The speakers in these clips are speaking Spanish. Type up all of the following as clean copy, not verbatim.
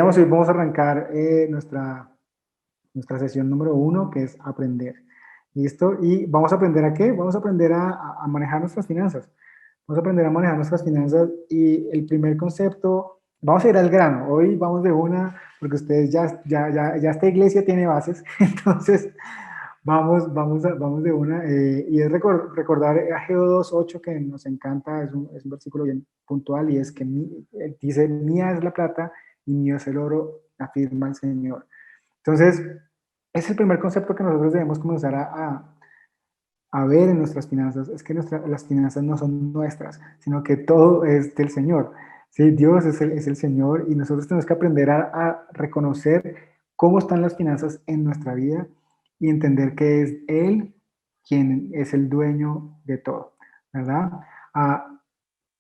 Hoy vamos a arrancar nuestra sesión número 1, que es aprender. ¿Listo? ¿Y vamos a aprender a qué? Vamos a aprender a manejar nuestras finanzas. Vamos a aprender a manejar nuestras finanzas y el primer concepto, vamos a ir al grano. Hoy vamos de una, porque ustedes ya esta iglesia tiene bases, entonces vamos de una. Y es recordar Ageo 2:8 que nos encanta, es un versículo bien puntual y es que dice, mía es la plata y mío es el oro, afirma el Señor. Entonces, es el primer concepto que nosotros debemos comenzar a ver en nuestras finanzas, es que las finanzas no son nuestras, sino que todo es del Señor. ¿Sí? Dios es el Señor y nosotros tenemos que aprender a reconocer cómo están las finanzas en nuestra vida y entender que es Él quien es el dueño de todo, ¿verdad?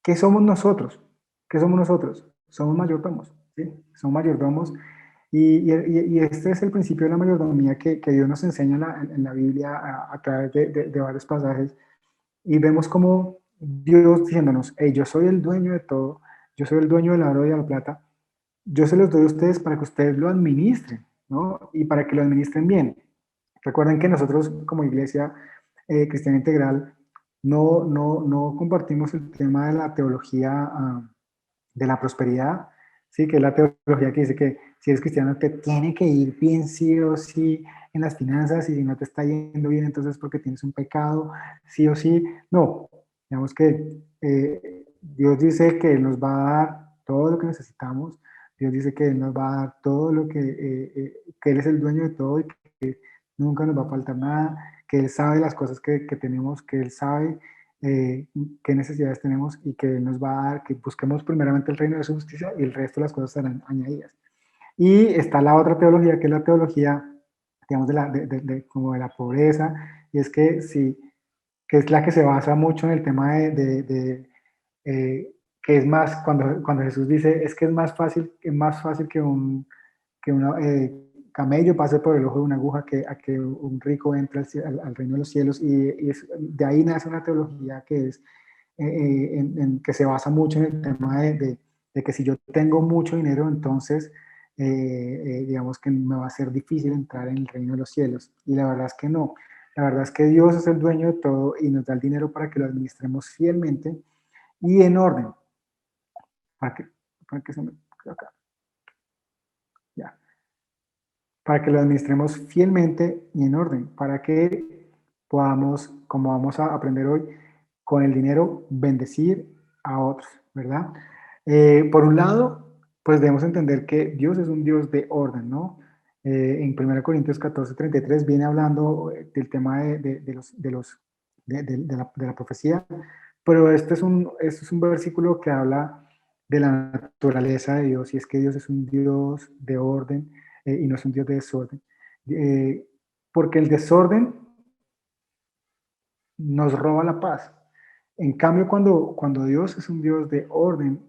¿Qué somos nosotros? ¿Qué somos nosotros? Somos mayordomos, ¿sí? Somos mayordomos y este es el principio de la mayordomía que Dios nos enseña en la Biblia a través de varios pasajes. Y vemos como Dios diciéndonos, hey, yo soy el dueño de todo, yo soy el dueño del oro y de la plata, yo se los doy a ustedes para que ustedes lo administren, ¿no? Y para que lo administren bien. Recuerden que nosotros como iglesia cristiana integral no compartimos el tema de la teología de la prosperidad, ¿sí? Que es la teología que dice que si eres cristiano te tiene que ir bien sí o sí en las finanzas y si no te está yendo bien entonces porque tienes un pecado, sí o sí. No, digamos que Dios dice que Él nos va a dar todo lo que necesitamos, Dios dice que Él nos va a dar todo lo que Él es el dueño de todo y que nunca nos va a faltar nada, que Él sabe las cosas que tenemos, que Él sabe eh, qué necesidades tenemos y que nos va a dar, que busquemos primeramente el reino de su justicia y el resto de las cosas serán añadidas. Y está la otra teología, que es la teología, digamos, como de la pobreza, y es que sí, que es la que se basa mucho en el tema que es más, cuando Jesús dice, es que es más fácil que un camello pase por el ojo de una aguja a que un rico entre al reino de los cielos. Y de ahí nace una teología que es que se basa mucho en el tema de que si yo tengo mucho dinero, entonces digamos que me va a ser difícil entrar en el reino de los cielos. Y la verdad es que no. La verdad es que Dios es el dueño de todo y nos da el dinero para que lo administremos fielmente y en orden. Para que, para que se me, acá, ya. Para que lo administremos fielmente y en orden, para que podamos, como vamos a aprender hoy, con el dinero bendecir a otros, ¿verdad? Por un lado, pues debemos entender que Dios es un Dios de orden, ¿no? En 1 Corintios 14:33 viene hablando del tema de la profecía, pero este es un versículo que habla de la naturaleza de Dios, y es que Dios es un Dios de orden y no es un Dios de desorden. Eh, Porque el desorden nos roba la paz. En cambio, cuando Dios es un Dios de orden,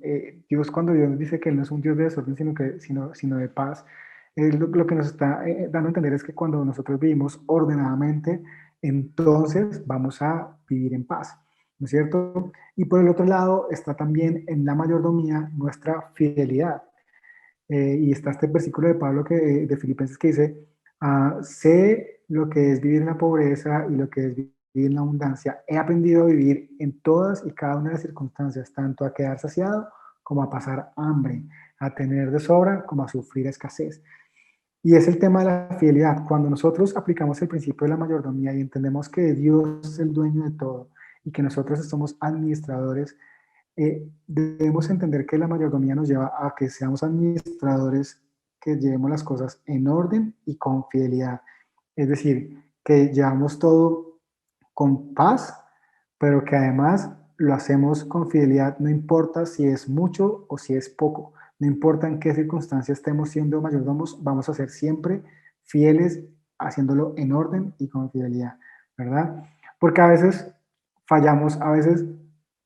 cuando Dios dice que Él no es un Dios de desorden, sino de paz, lo que nos está dando a entender es que cuando nosotros vivimos ordenadamente, entonces vamos a vivir en paz, ¿no es cierto? Y por el otro lado está también en la mayordomía nuestra fidelidad. Y está este versículo de Pablo de Filipenses que dice, sé lo que es vivir en la pobreza y lo que es vivir en la abundancia. He aprendido a vivir en todas y cada una de las circunstancias, tanto a quedar saciado como a pasar hambre, a tener de sobra como a sufrir escasez. Y es el tema de la fidelidad. Cuando nosotros aplicamos el principio de la mayordomía y entendemos que Dios es el dueño de todo y que nosotros somos administradores, debemos entender que la mayordomía nos lleva a que seamos administradores, que llevemos las cosas en orden y con fidelidad. Es decir, que llevamos todo con paz, pero que además lo hacemos con fidelidad, no importa si es mucho o si es poco, no importa en qué circunstancias estemos siendo mayordomos, vamos a ser siempre fieles haciéndolo en orden y con fidelidad, ¿verdad? Porque a veces fallamos, a veces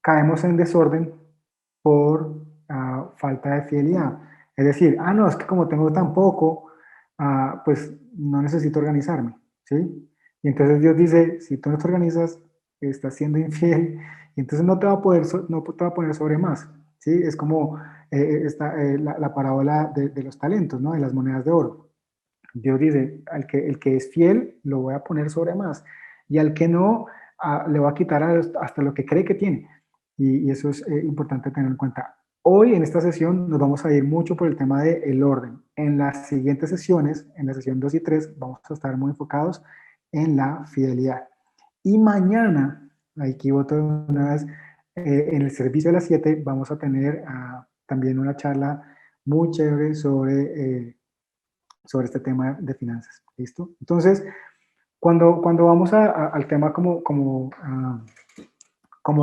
caemos en desorden por falta de fidelidad. Es decir, no, es que como tengo tan poco, pues no necesito organizarme, ¿sí? Y entonces Dios dice, si tú no te organizas, estás siendo infiel, y entonces no te va a poder, no te va a poner sobre más, ¿sí? Es como la parábola de los talentos, ¿no? De las monedas de oro. Dios dice, el que es fiel lo voy a poner sobre más, y al que no, le voy a quitar hasta lo que cree que tiene. Y eso es importante tener en cuenta. Hoy en esta sesión nos vamos a ir mucho por el tema del orden. En las siguientes sesiones, en la sesión 2 y 3, vamos a estar muy enfocados en la fidelidad. Y mañana, aquí voto una vez, en el servicio de las 7 vamos a tener también una charla muy chévere sobre este tema de finanzas. ¿Listo? Entonces, cuando vamos al tema como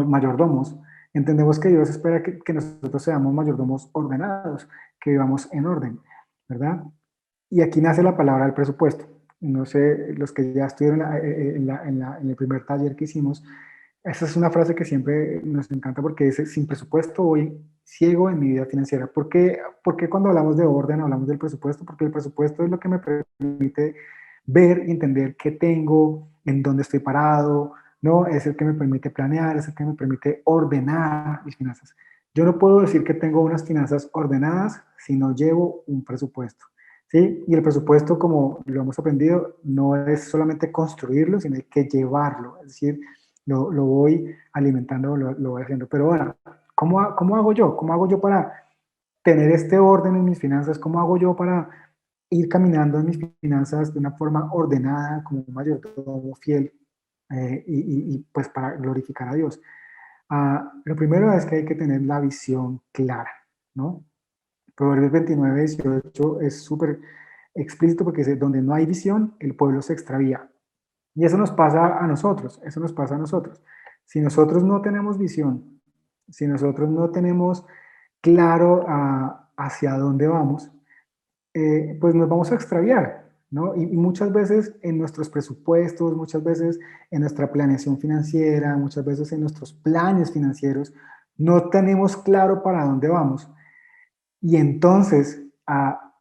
mayordomos, entendemos que Dios espera que nosotros seamos mayordomos ordenados, que vivamos en orden, ¿verdad? Y aquí nace la palabra del presupuesto. No sé, los que ya estuvieron en el primer taller que hicimos, esa es una frase que siempre nos encanta porque dice, sin presupuesto voy ciego en mi vida financiera. ¿Por qué cuando hablamos de orden hablamos del presupuesto? Porque el presupuesto es lo que me permite ver y entender qué tengo, en dónde estoy parado, ¿no? Es el que me permite planear, es el que me permite ordenar mis finanzas. Yo no puedo decir que tengo unas finanzas ordenadas si no llevo un presupuesto, ¿sí? Y el presupuesto, como lo hemos aprendido, no es solamente construirlo, sino hay que llevarlo, es decir, lo voy alimentando, lo voy haciendo. Pero bueno, ¿cómo hago yo? ¿Cómo hago yo para tener este orden en mis finanzas? ¿Cómo hago yo para ir caminando en mis finanzas de una forma ordenada, como un mayordomo fiel, pues para glorificar a Dios? Lo primero es que hay que tener la visión clara, ¿no? Proverbios 29:18 es súper explícito porque dice, donde no hay visión, el pueblo se extravía. Y eso nos pasa a nosotros, eso nos pasa a nosotros. Si nosotros no tenemos visión, si nosotros no tenemos claro hacia dónde vamos, pues nos vamos a extraviar, ¿no? Y muchas veces en nuestros presupuestos, muchas veces en nuestra planeación financiera, muchas veces en nuestros planes financieros, no tenemos claro para dónde vamos y entonces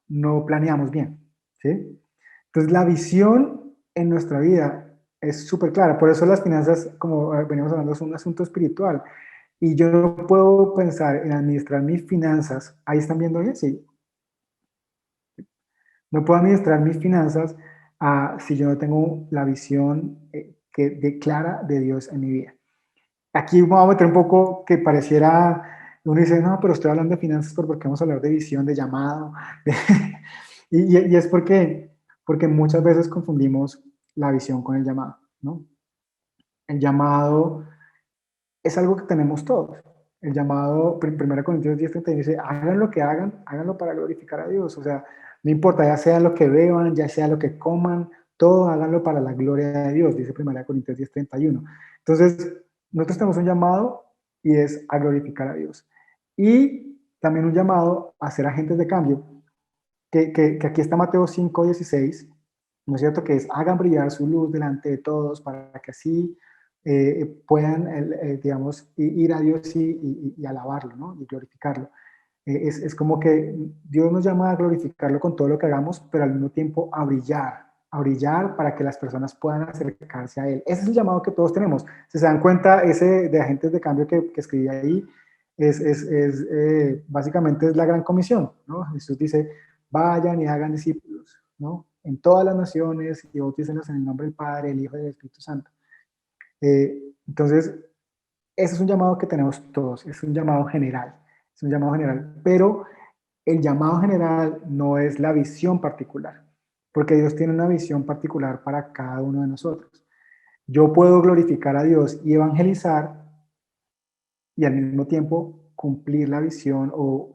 no planeamos bien, ¿sí? Entonces la visión en nuestra vida es súper clara, por eso las finanzas, como veníamos hablando, son un asunto espiritual. Y yo no puedo pensar en administrar mis finanzas, ahí están viendo bien, sí, no puedo administrar mis finanzas si yo no tengo la visión clara de Dios en mi vida. Aquí vamos a meter un poco que pareciera, uno dice, no, pero estoy hablando de finanzas, pero ¿por qué vamos a hablar de visión, de llamado? Y es porque muchas veces confundimos la visión con el llamado, ¿no? El llamado es algo que tenemos todos. El llamado, 1 Corintios 10:31 dice, hagan lo que hagan, háganlo para glorificar a Dios. O sea, no importa, ya sea lo que beban, ya sea lo que coman, todo háganlo para la gloria de Dios, dice 1 Corintios 10:31. Entonces, nosotros tenemos un llamado y es a glorificar a Dios. Y también un llamado a ser agentes de cambio, que aquí está Mateo 5:16, ¿no es cierto? Que es, hagan brillar su luz delante de todos para que así puedan, digamos, ir a Dios y alabarlo, ¿no? Y glorificarlo. Es como que Dios nos llama a glorificarlo con todo lo que hagamos, pero al mismo tiempo a brillar para que las personas puedan acercarse a Él. Ese es el llamado que todos tenemos. Si se dan cuenta, ese de agentes de cambio que escribí ahí, básicamente es la gran comisión, ¿no? Jesús dice, vayan y hagan discípulos, ¿no? En todas las naciones y bautícenlos en el nombre del Padre, el Hijo y del Espíritu Santo. Entonces, ese es un llamado que tenemos todos, es un llamado general, es un llamado general, pero el llamado general no es la visión particular, porque Dios tiene una visión particular para cada uno de nosotros. Yo puedo glorificar a Dios y evangelizar y al mismo tiempo cumplir la visión o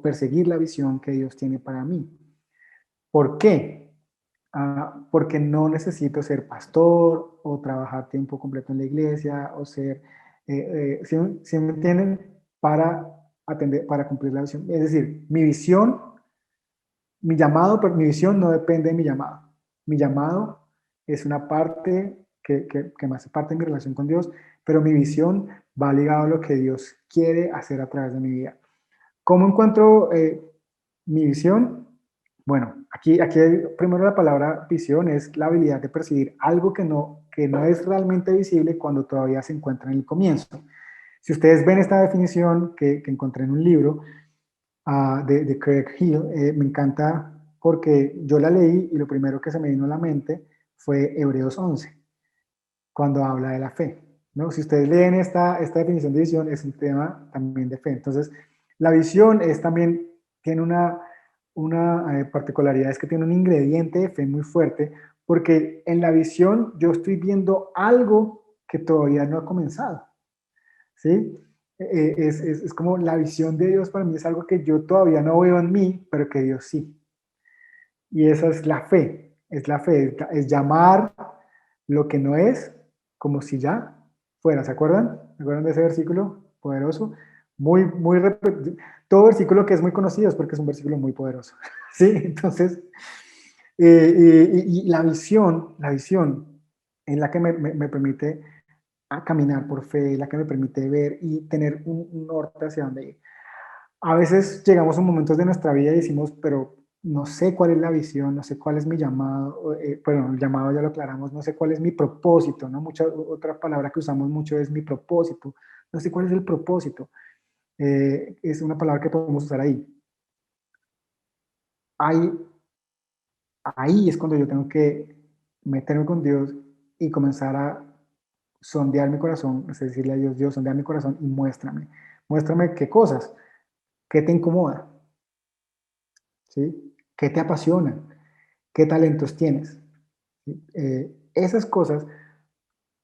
perseguir la visión que Dios tiene para mí. ¿Por qué? Porque no necesito ser pastor o trabajar tiempo completo en la iglesia o ser, ¿sí me entienden? Para cumplir la visión. Es decir, mi visión, mi llamado, pero mi visión no depende de mi llamado. Mi llamado es una parte que me hace parte de mi relación con Dios, pero mi visión va ligado a lo que Dios quiere hacer a través de mi vida. ¿Cómo encuentro mi visión? Bueno, aquí primero la palabra visión es la habilidad de percibir algo que no es realmente visible cuando todavía se encuentra en el comienzo. Si ustedes ven esta definición que encontré en un libro, de Craig Hill. Me encanta porque yo la leí y lo primero que se me vino a la mente fue Hebreos 11, cuando habla de la fe, ¿no? Si ustedes leen esta definición de visión, es un tema también de fe. Entonces, la visión es también, tiene una particularidad, es que tiene un ingrediente de fe muy fuerte, porque en la visión yo estoy viendo algo que todavía no ha comenzado, ¿sí? Es como la visión de Dios para mí es algo que yo todavía no veo en mí, pero que Dios sí. Y esa es la fe, es llamar lo que no es como si ya fuera. ¿Se acuerdan? ¿Se acuerdan de ese versículo poderoso? Muy, todo versículo que es muy conocido es porque es un versículo muy poderoso. ¿Sí? Entonces, y la visión es la que me permite a caminar por fe, la que me permite ver y tener un norte hacia dónde ir. A veces llegamos a momentos de nuestra vida y decimos, pero no sé cuál es la visión, no sé cuál es mi llamado, bueno, el llamado ya lo aclaramos, no sé cuál es mi propósito, ¿no? Otra palabra que usamos mucho es mi propósito, no sé cuál es el propósito, es una palabra que podemos usar ahí. Ahí, ahí es cuando yo tengo que meterme con Dios y comenzar a sondear mi corazón, es decirle a Dios, Dios, sondea mi corazón y muéstrame qué cosas, qué te incomoda, ¿sí? ¿Qué te apasiona? ¿Qué talentos tienes? Esas cosas,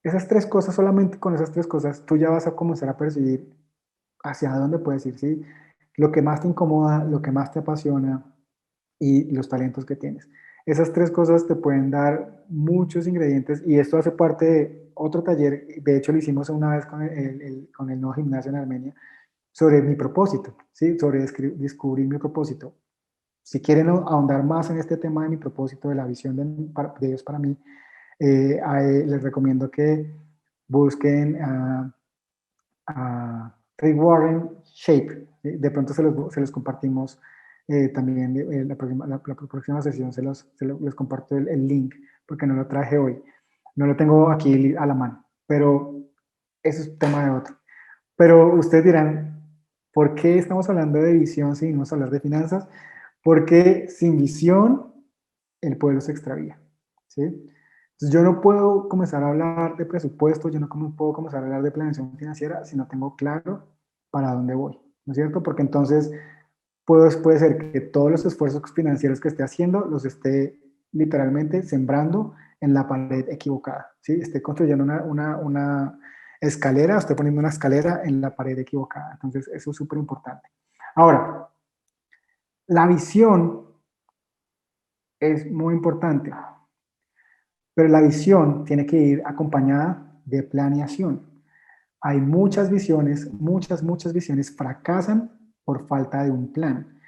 esas tres cosas, solamente con esas tres cosas, tú ya vas a comenzar a percibir hacia dónde puedes ir, ¿sí? Lo que más te incomoda, lo que más te apasiona y los talentos que tienes. Esas tres cosas te pueden dar muchos ingredientes y esto hace parte de otro taller, de hecho lo hicimos una vez con el nuevo gimnasio en Armenia, sobre mi propósito, ¿sí? Sobre descubrir mi propósito. Si quieren ahondar más en este tema de mi propósito, de la visión de Dios para mí, les recomiendo que busquen a Rick Warren Shape. De pronto se los compartimos también la próxima sesión, les comparto el link porque no lo traje hoy. No lo tengo aquí a la mano, pero eso es un tema de otro. Pero ustedes dirán, ¿por qué estamos hablando de visión si vamos a hablar de finanzas? Porque sin visión el pueblo se extravía, ¿sí? Entonces yo no puedo comenzar a hablar de presupuesto, yo no puedo comenzar a hablar de planeación financiera si no tengo claro para dónde voy, ¿no es cierto? Porque entonces puede ser que todos los esfuerzos financieros que esté haciendo los esté literalmente sembrando en la pared equivocada, ¿sí? Esté construyendo una escalera, estoy poniendo una escalera en la pared equivocada. Entonces eso es súper importante. Ahora, la visión es muy importante, pero la visión tiene que ir acompañada de planeación. Hay muchas visiones, muchas visiones fracasan por falta de un plan.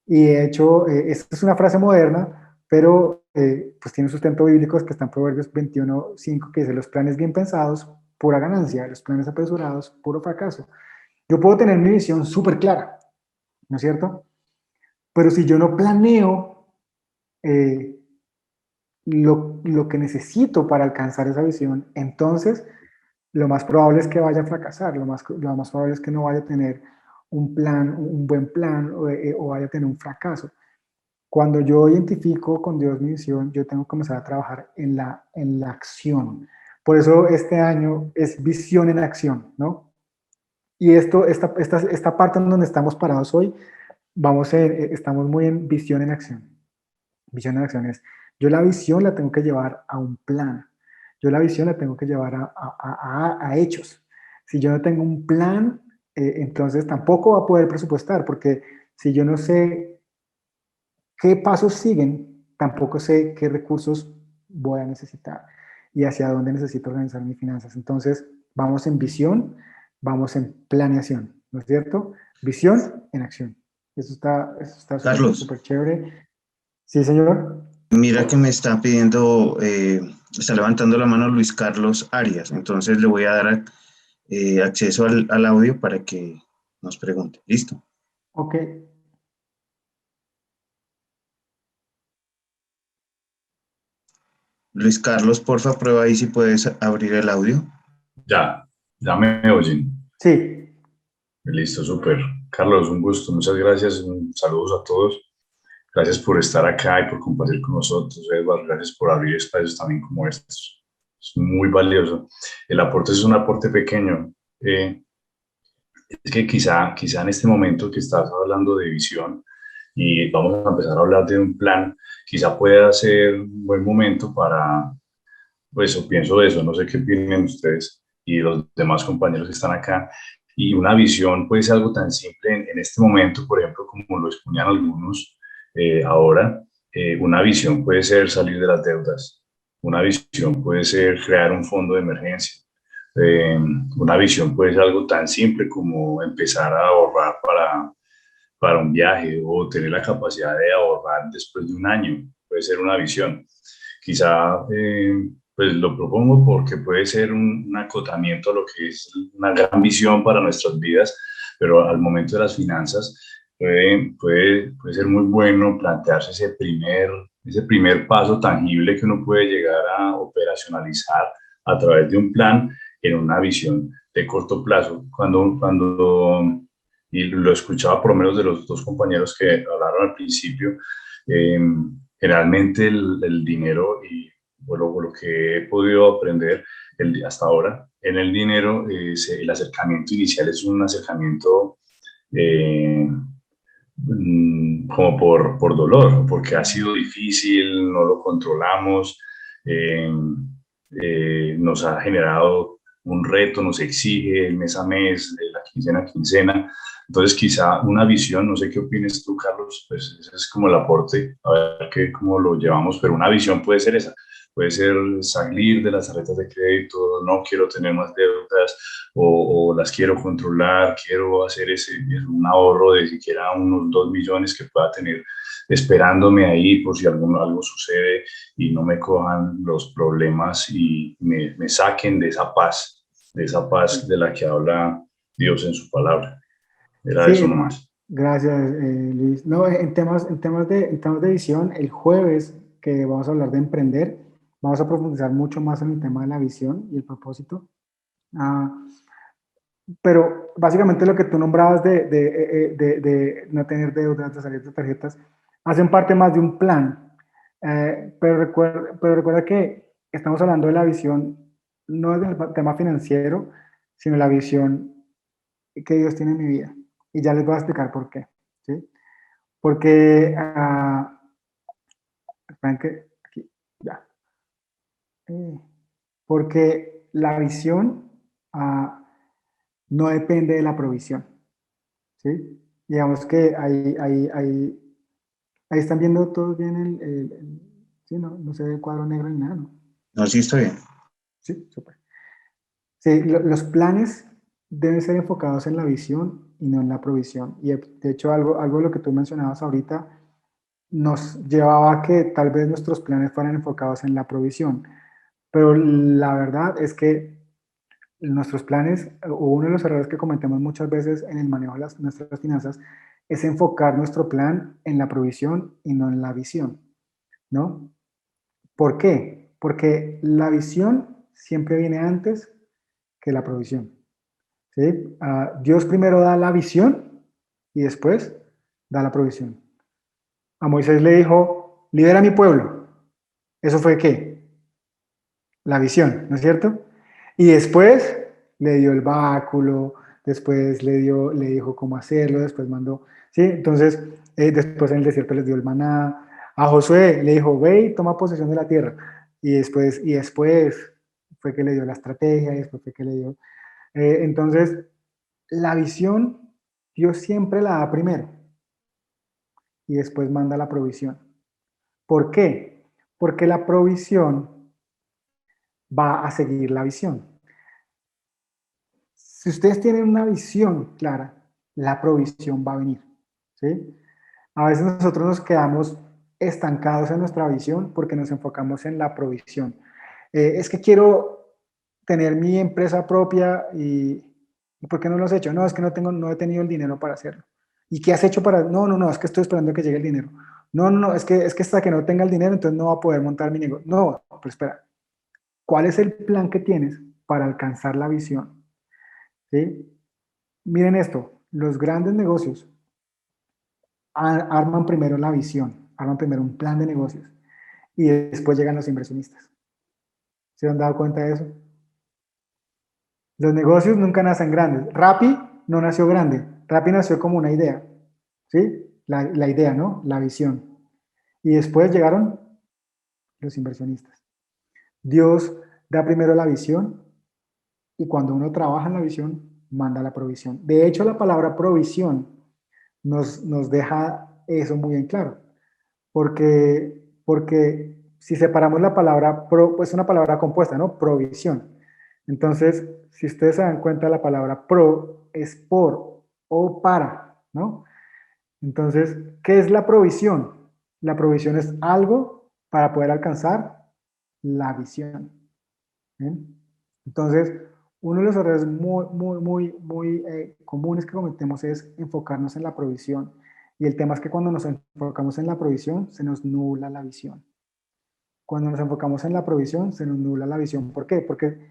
Y de hecho, esta es una frase moderna, pero pues tiene sustento bíblico que está en Proverbios 21:5, que dice, los planes bien pensados, pura ganancia, los planes apresurados, puro fracaso. Yo puedo tener mi visión súper clara, ¿no es cierto? Pero si yo no planeo eh, lo que necesito para alcanzar esa visión, entonces lo más probable es que vaya a fracasar, lo más probable es que no vaya a tener un plan, un buen plan o vaya a tener un fracaso. Cuando yo identifico con Dios mi visión, yo tengo que comenzar a trabajar en la acción. Por eso este año es visión en acción, ¿no? Y esta parte en donde estamos parados hoy, estamos muy en visión en acción. Visión en acción es, yo la visión la tengo que llevar a un plan. Yo la visión la tengo que llevar a hechos. Si yo no tengo un plan, entonces tampoco va a poder presupuestar, porque si yo no sé qué pasos siguen, tampoco sé qué recursos voy a necesitar y hacia dónde necesito organizar mis finanzas. Entonces, vamos en visión, vamos en planeación, ¿no es cierto? Visión en acción. Eso está súper, Carlos, súper chévere. Sí, señor. mira que me está pidiendo, está levantando la mano Luis Carlos Arias, entonces le voy a dar acceso al audio para que nos pregunte. ¿Listo? Ok. Luis Carlos, porfa, prueba ahí si puedes abrir el audio. Ya me oyen. Sí. Listo, súper. Carlos, un gusto, muchas gracias, saludos a todos. Gracias por estar acá y por compartir con nosotros, Edward. Gracias por abrir espacios también como estos. Es muy valioso. El aporte es un aporte pequeño. Es que quizá en este momento que estás hablando de visión y vamos a empezar a hablar de un plan, quizá pueda ser un buen momento para, pues, o pienso eso, no sé qué opinan ustedes y los demás compañeros que están acá. Y una visión puede ser algo tan simple en este momento, por ejemplo, como lo exponían algunos ahora. Una visión puede ser salir de las deudas, una visión puede ser crear un fondo de emergencia, una visión puede ser algo tan simple como empezar a ahorrar para un viaje o tener la capacidad de ahorrar después de un año, puede ser una visión. Quizá pues lo propongo porque puede ser un acotamiento a lo que es una gran visión para nuestras vidas, pero al momento de las finanzas puede ser muy bueno plantearse ese primer paso tangible que uno puede llegar a operacionalizar a través de un plan en una visión de corto plazo. Y lo escuchaba por lo menos de los dos compañeros que hablaron al principio, eh, generalmente el dinero y bueno, lo que he podido aprender hasta ahora, en el dinero el acercamiento inicial es un acercamiento eh, como por dolor, porque ha sido difícil, no lo controlamos, eh, nos ha generado un reto, nos exige mes a mes, de la quincena a quincena. Entonces, quizá una visión, no sé qué opinas tú, Carlos, pues ese es como el aporte, a ver cómo lo llevamos, pero una visión puede ser esa, puede ser salir de las tarjetas de crédito, no quiero tener más deudas, o las quiero controlar, quiero hacer un ahorro de siquiera unos 2 millones que pueda tener esperándome ahí por si algo sucede y no me cojan los problemas y me saquen de esa paz de la que habla Dios en su palabra. Era eso Sí, nomás. gracias, Luis. No, en temas de visión, el jueves que vamos a hablar de emprender, vamos a profundizar mucho más en el tema de la visión y el propósito. Ah, pero básicamente lo que tú nombrabas de no tener deudas, de salir de tarjetas, hacen parte más de un plan. Pero recuerda que estamos hablando de la visión, no del tema financiero, sino la visión que Dios tiene en mi vida. Y ya les voy a explicar por qué. ¿Sí? Porque, esperen que aquí, ya. Eh, porque la visión no depende de la provisión. ¿Sí? Digamos que ahí están viendo todos bien sí, no se ve el cuadro negro ni nada, ¿no? No, sí, está bien. Sí, súper. Sí, los planes deben ser enfocados en la visión y no en la provisión. Y de hecho, algo de lo que tú mencionabas ahorita nos llevaba a que tal vez nuestros planes fueran enfocados en la provisión. Pero la verdad es que nuestros planes, o uno de los errores que cometemos muchas veces en el manejo de nuestras finanzas, es enfocar nuestro plan en la provisión y no en la visión, ¿no? ¿Por qué? Porque la visión siempre viene antes que la provisión. ¿Sí? Dios primero da la visión y después da la provisión. A Moisés le dijo, libera a mi pueblo. ¿Eso fue qué? La visión, ¿no es cierto? Y después le dio el báculo, después le dijo cómo hacerlo, después mandó, ¿sí? Entonces, después en el desierto les dio el maná. A Josué le dijo, ve y toma posesión de la tierra. Y después fue que le dio la estrategia, y después fue que le dio. Entonces, la visión, Dios siempre la da primero y después manda la provisión. ¿Por qué? Porque la provisión va a seguir la visión. Si ustedes tienen una visión clara, la provisión va a venir. ¿Sí? A veces nosotros nos quedamos estancados en nuestra visión porque nos enfocamos en la provisión. Es que quiero tener mi empresa propia y ¿por qué no lo has hecho? No, es que no he tenido el dinero para hacerlo. ¿Y qué has hecho para...? No, es que estoy esperando que llegue el dinero. No, es que hasta que no tenga el dinero, entonces no va a poder montar mi negocio. No, pero espera, ¿cuál es el plan que tienes para alcanzar la visión? ¿Sí? Miren esto, los grandes negocios arman primero la visión, arman primero un plan de negocios y después llegan los inversionistas. ¿Se han dado cuenta de eso? Los negocios nunca nacen grandes. Rappi no nació grande. Rappi nació como una idea. ¿Sí? La idea, ¿no? La visión. Y después llegaron los inversionistas. Dios da primero la visión y cuando uno trabaja en la visión, manda la provisión. De hecho, la palabra provisión nos deja eso muy en claro. Porque si separamos la palabra pro, pues es una palabra compuesta, ¿no? Provisión. Entonces, si ustedes se dan cuenta, la palabra pro es por o para, ¿no? Entonces, ¿qué es la provisión? La provisión es algo para poder alcanzar la visión. ¿Bien? Entonces, uno de los errores muy comunes que cometemos es enfocarnos en la provisión. Y el tema es que cuando nos enfocamos en la provisión, se nos nubla la visión. Cuando nos enfocamos en la provisión, se nos nubla la visión. ¿Por qué? Porque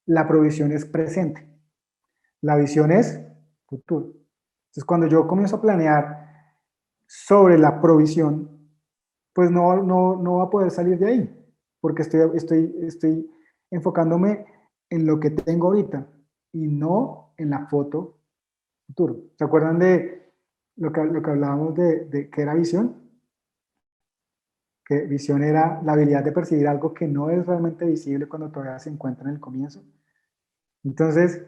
la provisión es presente. La visión es futuro. Entonces, cuando yo comienzo a planear sobre la provisión, pues no va a poder salir de ahí, porque estoy enfocándome en lo que tengo ahorita y no en la foto futuro. ¿Se acuerdan de lo que hablábamos de qué era visión? Que visión era la habilidad de percibir algo que no es realmente visible cuando todavía se encuentra en el comienzo. Entonces,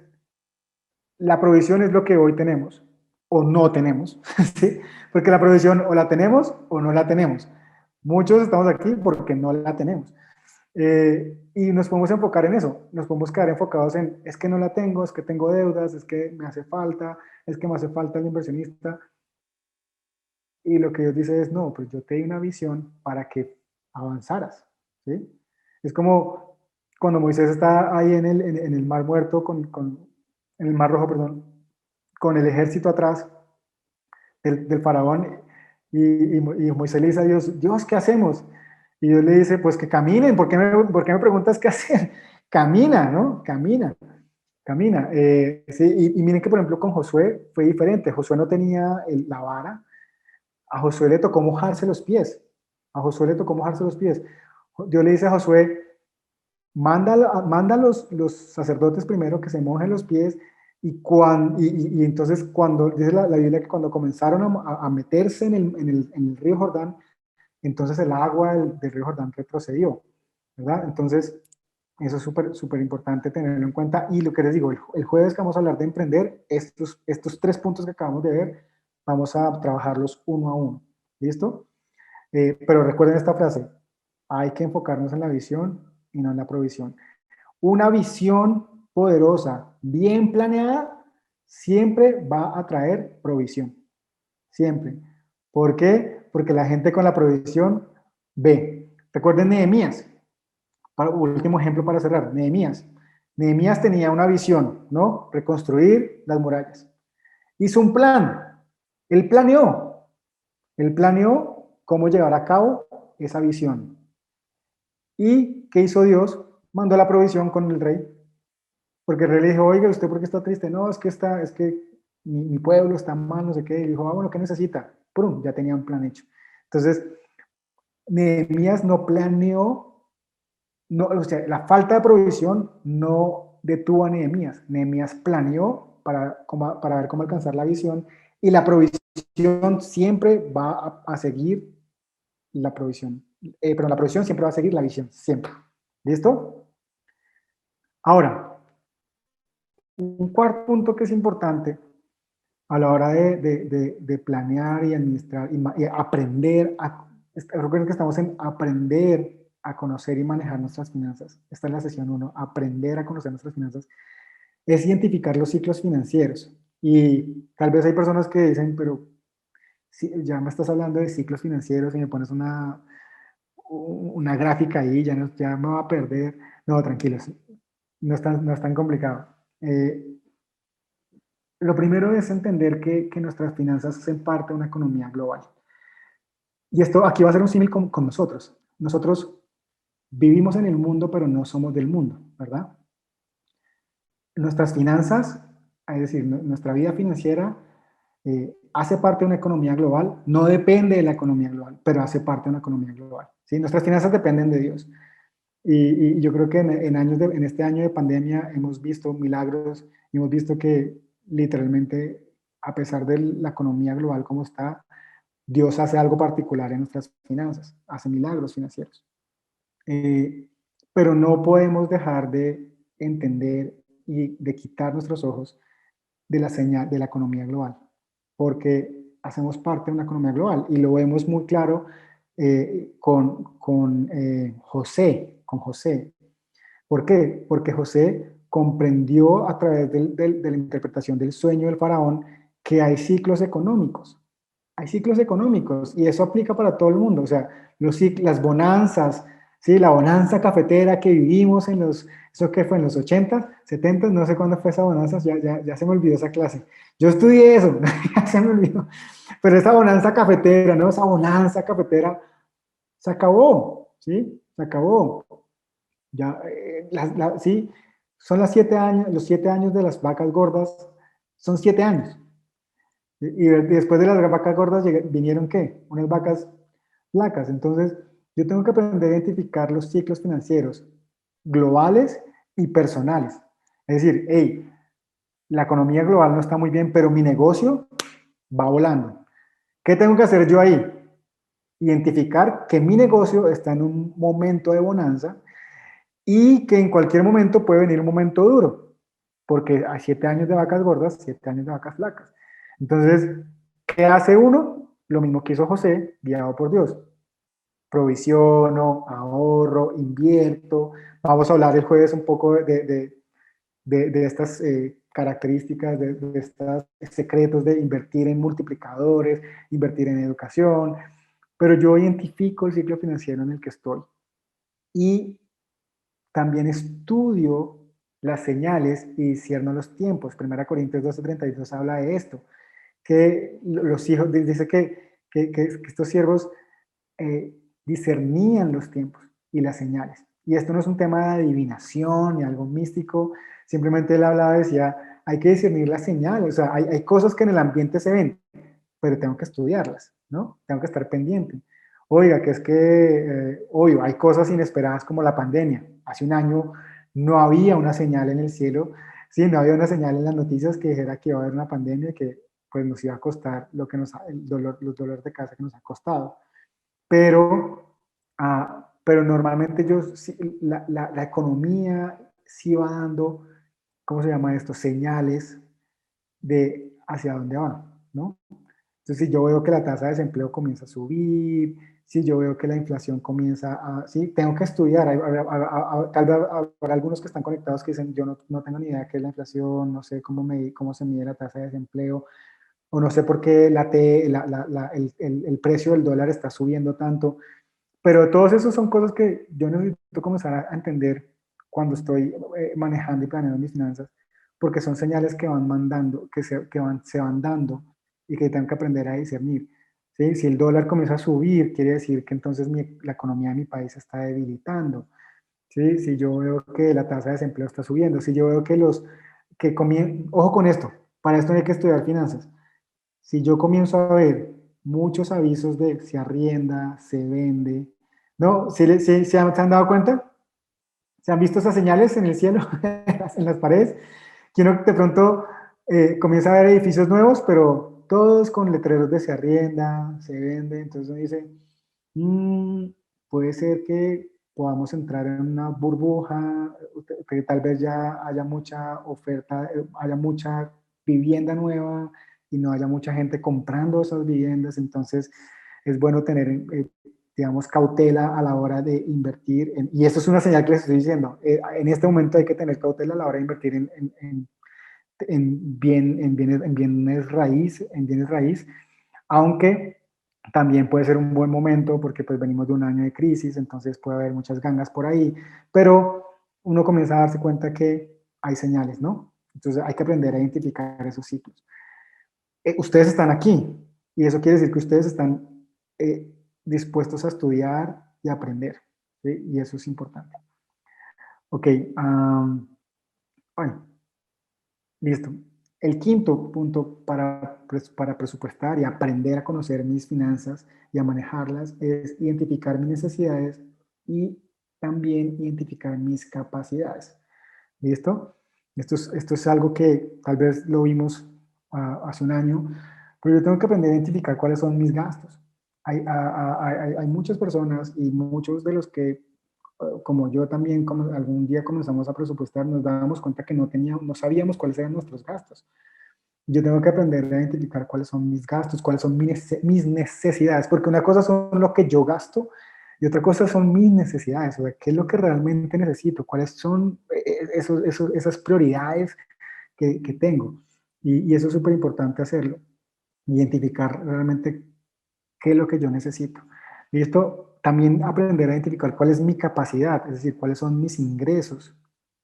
la provisión es lo que hoy tenemos o no tenemos, ¿sí? Porque la provisión o la tenemos o no la tenemos. Muchos estamos aquí porque no la tenemos. Y nos podemos enfocar en eso, nos podemos quedar enfocados en, es que no la tengo, es que tengo deudas, es que me hace falta, es que me hace falta el inversionista. Y lo que Dios dice es, no, pues yo te di una visión para que avanzaras, ¿sí? Es como cuando Moisés está ahí en el mar muerto, en el mar rojo, perdón, con el ejército atrás del faraón, y Moisés le dice a Dios, Dios, ¿qué hacemos? Y Dios le dice, pues que caminen. ¿Por qué me preguntas qué hacer? Camina, ¿no? Camina, camina. Sí, y miren que, por ejemplo, con Josué fue diferente. Josué no tenía la vara. A Josué le tocó mojarse los pies. A Josué le tocó mojarse los pies. Dios le dice a Josué, manda a los sacerdotes primero que se mojen los pies. Y entonces, cuando dice la Biblia que cuando comenzaron a meterse en el río Jordán, entonces el agua del río Jordán retrocedió, ¿verdad? Entonces, eso es súper importante tenerlo en cuenta. Y lo que les digo, el jueves que vamos a hablar de emprender, estos 3 puntos que acabamos de ver, vamos a trabajarlos uno a uno. ¿Listo? Pero recuerden esta frase, hay que enfocarnos en la visión y no en la provisión. Una visión poderosa, bien planeada, siempre va a traer provisión. Siempre. ¿Por qué? Porque la gente con la provisión ve. Recuerden Nehemías. Último ejemplo para cerrar. Nehemías. Nehemías tenía una visión, ¿no? Reconstruir las murallas. Hizo un plan. Él planeó. Él planeó cómo llevar a cabo esa visión. ¿Y qué hizo Dios? Mandó la provisión con el rey. Porque el rey le dijo, oiga, ¿usted por qué está triste? No, es que mi pueblo está mal, no sé qué. Y dijo, ah, bueno, ¿qué necesita? ¡Prum! Ya tenía un plan hecho. Entonces, Nehemías no planeó, no, o sea, la falta de provisión no detuvo a Nehemías. Nehemías planeó para ver cómo alcanzar la visión y la provisión siempre va a seguir la provisión. Pero la provisión siempre va a seguir la visión, siempre. ¿Listo? Ahora, un cuarto punto que es importante a la hora de planear y administrar y aprender, recuerden que estamos en aprender a conocer y manejar nuestras finanzas. Esta es la sesión 1, aprender a conocer nuestras finanzas, es identificar los ciclos financieros. Y tal vez hay personas que dicen, pero si ya me estás hablando de ciclos financieros y me pones una gráfica ahí, ya me va a perder. No, tranquilos, no es tan complicado. Lo primero es entender que nuestras finanzas hacen parte de una economía global. Y esto aquí va a ser un símil con nosotros. Nosotros vivimos en el mundo, pero no somos del mundo, ¿verdad? Nuestras finanzas, es decir, nuestra vida financiera, hace parte de una economía global, no depende de la economía global, pero hace parte de una economía global. ¿Sí? Nuestras finanzas dependen de Dios. Y yo creo que en este año de pandemia hemos visto milagros y hemos visto que literalmente, a pesar de la economía global como está, Dios hace algo particular en nuestras finanzas, hace milagros financieros. Pero no podemos dejar de entender y de quitar nuestros ojos de la señal de la economía global, porque hacemos parte de una economía global y lo vemos muy claro con José. ¿Por qué? Porque José comprendió a través de la interpretación del sueño del faraón que hay ciclos económicos. Hay ciclos económicos y eso aplica para todo el mundo. O sea, las bonanzas, ¿sí? La bonanza cafetera que vivimos ¿eso qué fue? En los 80, 70, no sé cuándo fue esa bonanza, ya se me olvidó esa clase. Yo estudié eso, ya se me olvidó. Pero esa bonanza cafetera, ¿no? Esa bonanza cafetera se acabó, ¿sí? Se acabó. Ya, sí, son los 7 años de las vacas gordas, son 7 años. Y después de las vacas gordas vinieron ¿qué? Unas vacas flacas. Entonces, yo tengo que aprender a identificar los ciclos financieros globales y personales. Es decir, hey, la economía global no está muy bien, pero mi negocio va volando. ¿Qué tengo que hacer yo ahí? Identificar que mi negocio está en un momento de bonanza y que en cualquier momento puede venir un momento duro, porque hay 7 años de vacas gordas, 7 años de vacas flacas. Entonces, ¿qué hace uno? Lo mismo que hizo José, guiado por Dios. Provisiono, ahorro, invierto. Vamos a hablar el jueves un poco de estas características, de estos secretos de invertir en multiplicadores, invertir en educación. Pero yo identifico el ciclo financiero en el que estoy y también estudio las señales y discierno los tiempos. 1 Corintios 12:32 habla de esto, que los hijos, dice que estos siervos discernían los tiempos y las señales. Y esto no es un tema de adivinación ni algo místico, simplemente él hablaba, decía, hay que discernir las señales, o sea, hay cosas que en el ambiente se ven, pero tengo que estudiarlas, ¿no? Tengo que estar pendiente. Oiga, que es que, obvio, hay cosas inesperadas como la pandemia. Hace un año no había una señal en el cielo, sí, no había una señal en las noticias que dijera que iba a haber una pandemia y que pues nos iba a costar los dolores de casa que nos ha costado. Pero normalmente la economía sí va dando, ¿cómo se llama esto? Señales de hacia dónde va, ¿no? Entonces, si yo veo que la tasa de desempleo comienza a subir, si yo veo que la inflación comienza sí, tengo que estudiar. Tal vez habrá algunos que están conectados que dicen, yo no tengo ni idea qué es la inflación, no sé cómo se mide la tasa de desempleo, o no sé por qué el precio del dólar está subiendo tanto. Pero todos esos son cosas que yo necesito comenzar a entender cuando estoy manejando y planeando mis finanzas, porque son señales que van mandando, se van dando y que tengo que aprender a discernir. ¿Sí? Si el dólar comienza a subir, quiere decir que entonces la economía de mi país se está debilitando. ¿Sí? Si yo veo que la tasa de desempleo está subiendo, si yo veo ojo con esto, para esto hay que estudiar finanzas. Si yo comienzo a ver muchos avisos de se arrienda, se vende, ¿no? ¿Se han dado cuenta? ¿Se han visto esas señales en el cielo, en las paredes? Que uno de pronto comienza a ver edificios nuevos, pero todos con letreros de se arrienda, se vende. Entonces uno dice, puede ser que podamos entrar en una burbuja, que tal vez ya haya mucha oferta, haya mucha vivienda nueva y no haya mucha gente comprando esas viviendas. Entonces es bueno tener digamos, cautela a la hora de invertir. Y esto es una señal que les estoy diciendo. En este momento hay que tener cautela a la hora de invertir en bienes raíz, aunque también puede ser un buen momento porque pues venimos de un año de crisis, entonces puede haber muchas gangas por ahí, pero uno comienza a darse cuenta que hay señales, ¿no? Entonces hay que aprender a identificar esos ciclos. Ustedes están aquí y eso quiere decir que ustedes están dispuestos a estudiar y aprender, ¿sí? Y eso es importante. Ok, ay, listo. El quinto punto para presupuestar y aprender a conocer mis finanzas y a manejarlas es identificar mis necesidades y también identificar mis capacidades. ¿Listo? Esto es algo que tal vez lo vimos hace un año, pero yo tengo que aprender a identificar cuáles son mis gastos. Hay muchas personas y muchos de los que, como yo también, como algún día comenzamos a presupuestar, nos dábamos cuenta que no sabíamos cuáles eran nuestros gastos. Yo tengo que aprender a identificar cuáles son mis gastos, cuáles son mis necesidades, porque una cosa son lo que yo gasto y otra cosa son mis necesidades, o sea, qué es lo que realmente necesito, cuáles son esas prioridades que tengo. Y eso es súper importante hacerlo, identificar realmente qué es lo que yo necesito. Y esto también aprender a identificar cuál es mi capacidad, es decir, cuáles son mis ingresos.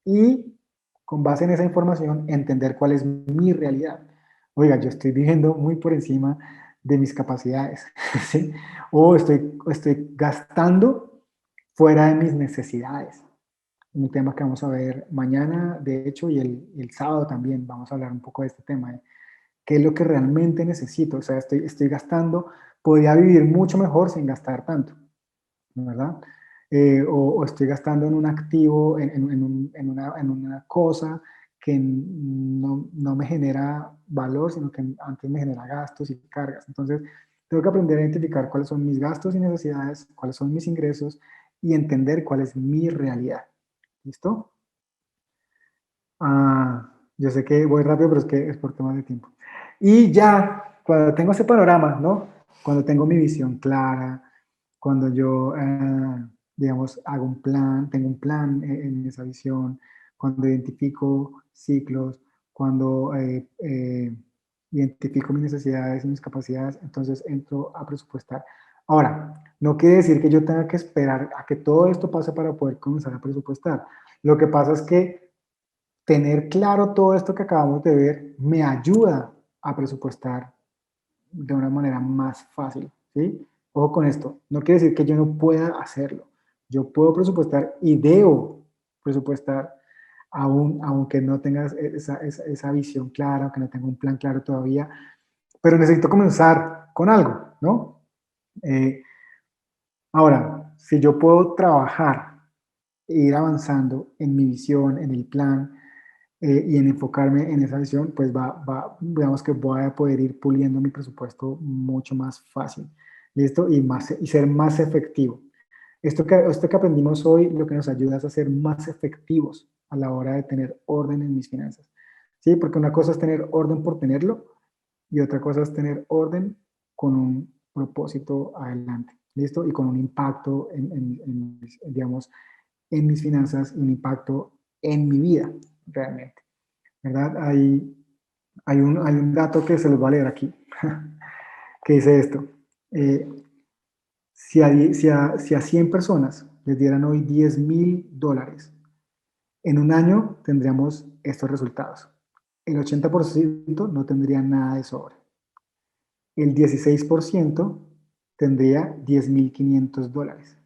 Y con base en esa información, entender cuál es mi realidad. Oiga, yo estoy viviendo muy por encima de mis capacidades, ¿sí? O estoy gastando fuera de mis necesidades. Un tema que vamos a ver mañana, de hecho, y el sábado también vamos a hablar un poco de este tema, ¿eh? ¿Qué es lo que realmente necesito? O sea, estoy gastando, podría vivir mucho mejor sin gastar tanto, ¿verdad? O estoy gastando en un activo, en una cosa que no me genera valor, sino que antes me genera gastos y cargas. Entonces, tengo que aprender a identificar cuáles son mis gastos y necesidades, cuáles son mis ingresos y entender cuál es mi realidad. ¿Listo? Yo sé que voy rápido, pero es que es por temas de tiempo. Y ya, cuando tengo ese panorama, ¿no? Cuando tengo mi visión clara, cuando yo, digamos, hago un plan, tengo un plan en esa visión, cuando identifico ciclos, cuando identifico mis necesidades y mis capacidades, entonces entro a presupuestar. Ahora, no quiere decir que yo tenga que esperar a que todo esto pase para poder comenzar a presupuestar. Lo que pasa es que tener claro todo esto que acabamos de ver me ayuda a presupuestar de una manera más fácil, ¿sí? Ojo con esto, no quiere decir que yo no pueda hacerlo. Yo puedo presupuestar y debo presupuestar aunque no tengas esa visión clara, aunque no tenga un plan claro todavía, pero necesito comenzar con algo, ¿no? Eh, Ahora, si yo puedo trabajar e ir avanzando en mi visión, en el plan, y en enfocarme en esa visión, pues digamos que voy a poder ir puliendo mi presupuesto mucho más fácil, ¿listo? Y ser más efectivo. Esto que aprendimos hoy lo que nos ayuda es a ser más efectivos a la hora de tener orden en mis finanzas, ¿sí? Porque una cosa es tener orden por tenerlo y otra cosa es tener orden con un propósito adelante, ¿listo? Y con un impacto digamos, en mis finanzas, un impacto en mi vida, realmente, ¿verdad? Hay un dato que se los va a leer aquí, que dice esto. Eh, si a 100 personas les dieran hoy $10,000, en un año tendríamos estos resultados. El 80% no tendría nada de sobra. El 16% tendría $10,500.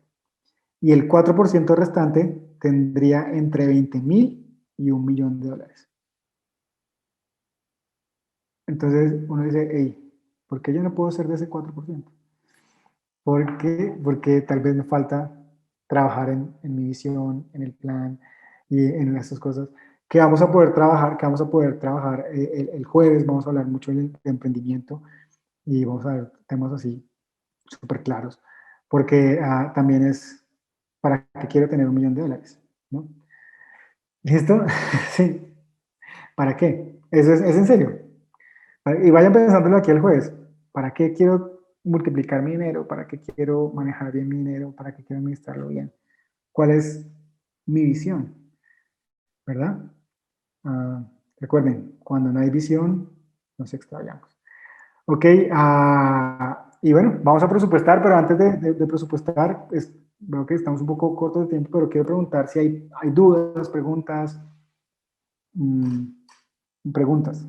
Y el 4% restante tendría entre 20,000 y $1,000,000. Entonces uno dice, hey, ¿por qué yo no puedo ser de ese 4%? Porque tal vez me falta trabajar en mi visión, en el plan y en estas cosas que vamos a poder trabajar, el jueves. Vamos a hablar mucho de emprendimiento y vamos a ver temas así súper claros, porque también es para qué quiero tener $1,000,000, ¿no? ¿Listo? Sí. ¿Para qué? Es en serio. Y vayan pensándolo aquí el jueves. ¿Para qué quiero multiplicar mi dinero? ¿Para qué quiero manejar bien mi dinero? ¿Para qué quiero administrarlo bien? ¿Cuál es mi visión? ¿Verdad? Ah, Recuerden, cuando no hay visión, nos extraviamos. Ok, y bueno, vamos a presupuestar, pero antes de presupuestar, veo que estamos un poco cortos de tiempo, pero quiero preguntar si hay dudas, preguntas, preguntas.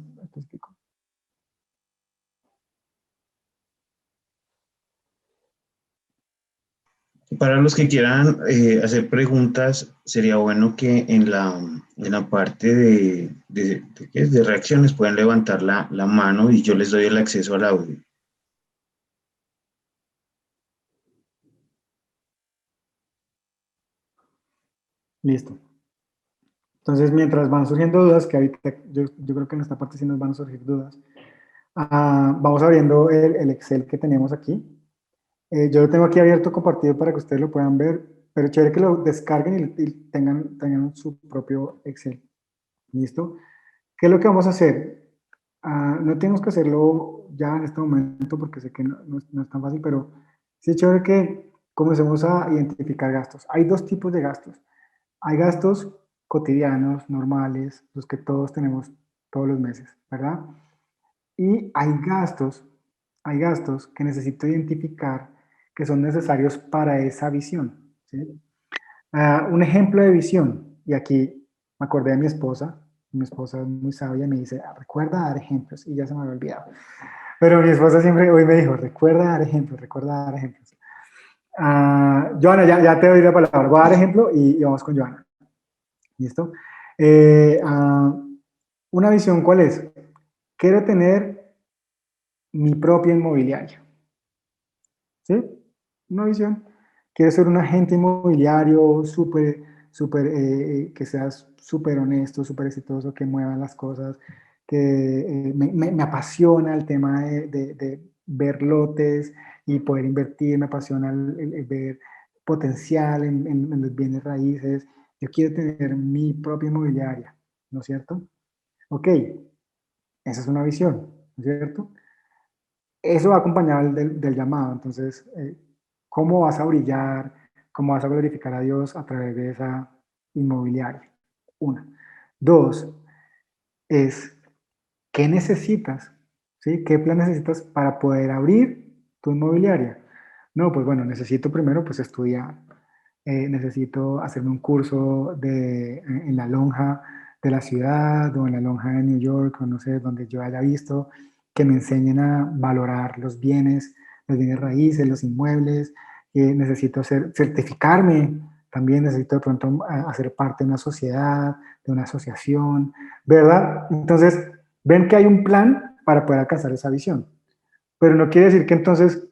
Para los que quieran hacer preguntas, sería bueno que en la parte ¿qué es? De reacciones puedan levantar la mano y yo les doy el acceso al audio. Listo. Entonces, mientras van surgiendo dudas, que ahorita yo creo que en esta parte sí nos van a surgir dudas, vamos abriendo el Excel que tenemos aquí. Yo lo tengo aquí abierto, compartido para que ustedes lo puedan ver, pero chévere que lo descarguen y tengan su propio Excel. ¿Listo? ¿Qué es lo que vamos a hacer? No tenemos que hacerlo ya en este momento porque sé que no es tan fácil, pero sí es chévere que comencemos a identificar gastos. Hay dos tipos de gastos. Hay gastos cotidianos, normales, los que todos tenemos todos los meses, ¿verdad? Y hay gastos que necesito identificar que son necesarios para esa visión, ¿sí? Un ejemplo de visión, y aquí me acordé de mi esposa es muy sabia, me dice, recuerda dar ejemplos, y ya se me había olvidado. Pero mi esposa siempre hoy me dijo, recuerda dar ejemplos. Joana, ya te doy la palabra, voy a dar ejemplo y vamos con Joana. ¿Listo? Una visión, ¿cuál es? Quiero tener mi propia inmobiliaria. ¿Sí? Una visión. Quiero ser un agente inmobiliario que seas súper honesto, súper exitoso, que mueva las cosas, que me apasiona el tema de ver lotes y poder invertir, me apasiona el ver potencial en los bienes raíces. Yo quiero tener mi propia inmobiliaria, ¿no es cierto? Ok, esa es una visión, ¿no es cierto? Eso va acompañado del llamado. Entonces, ¿cómo vas a brillar? ¿Cómo vas a glorificar a Dios a través de esa inmobiliaria? Una. Dos, es ¿qué necesitas? ¿Sí? ¿Qué plan necesitas para poder abrir tu inmobiliaria? No, pues bueno, necesito primero pues estudiar. Necesito hacerme un curso en la lonja de la ciudad o en la lonja de New York o no sé, donde yo haya visto que me enseñen a valorar los bienes raíces, los inmuebles. Necesito certificarme, también necesito de pronto hacer parte de una sociedad, de una asociación, ¿verdad? Entonces, ven que hay un plan para poder alcanzar esa visión, pero no quiere decir que entonces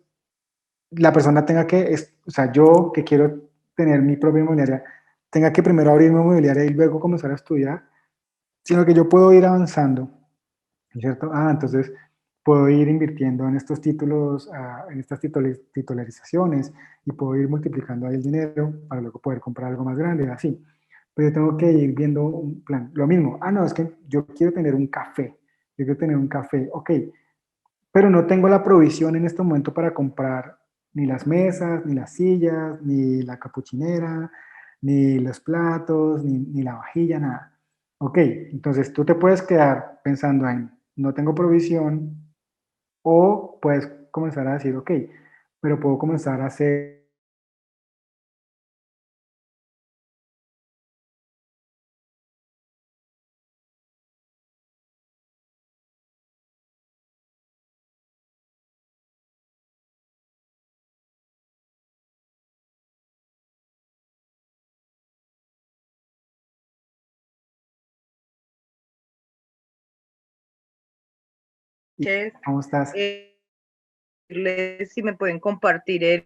la persona tenga o sea, yo que quiero tener mi propia inmobiliaria, tenga que primero abrir mi inmobiliaria y luego comenzar a estudiar, sino que yo puedo ir avanzando, ¿cierto? Entonces puedo ir invirtiendo en estos títulos, en estas titularizaciones y puedo ir multiplicando ahí el dinero para luego poder comprar algo más grande, así. Pero yo tengo que ir viendo un plan. Lo mismo, no, es que yo quiero tener un café, yo quiero tener un café, ok, pero no tengo la provisión en este momento para comprar ni las mesas, ni las sillas, ni la capuchinera, ni los platos, ni la vajilla, nada. Ok, entonces tú te puedes quedar pensando en, no tengo provisión, o puedes comenzar a decir, ok, pero puedo comenzar a hacer. ¿Cómo estás? Si me pueden compartir el...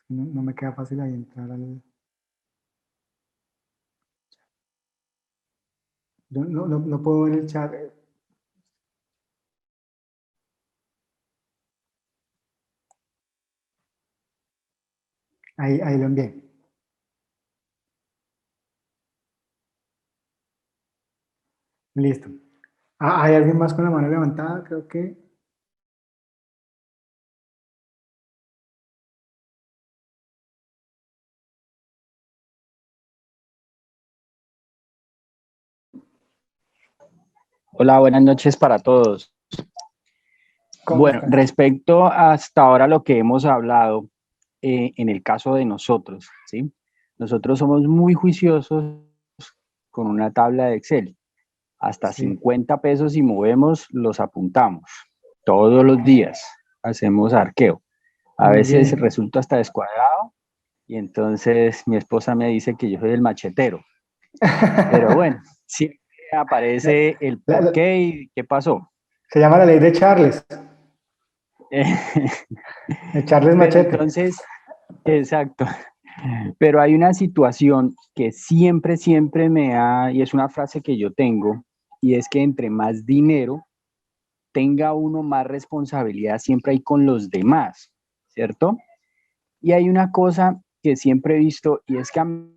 No me queda fácil ahí entrar al... Yo no puedo ver el chat. Ahí lo envié. Listo. ¿Hay alguien más con la mano levantada? Creo que... Hola, buenas noches para todos. ¿Cómo Bueno, estás? respecto hasta ahora lo que hemos hablado, en el caso de nosotros, ¿sí? Nosotros somos muy juiciosos con una tabla de Excel. Hasta Sí, 50 pesos y movemos, los apuntamos. Todos los días hacemos arqueo. A muy veces bien. resulta hasta descuadrado y entonces mi esposa me dice que yo soy el machetero. Pero bueno, siempre aparece el La- por la- qué y qué pasó. se llama la ley de Charles, de Charles Pero Machete. entonces, exacto. Pero hay una situación que siempre, siempre me ha, y es una frase que yo tengo, y es que entre más dinero tenga uno, más responsabilidad siempre hay con los demás, ¿cierto? Y hay una cosa que siempre he visto, y es que a mí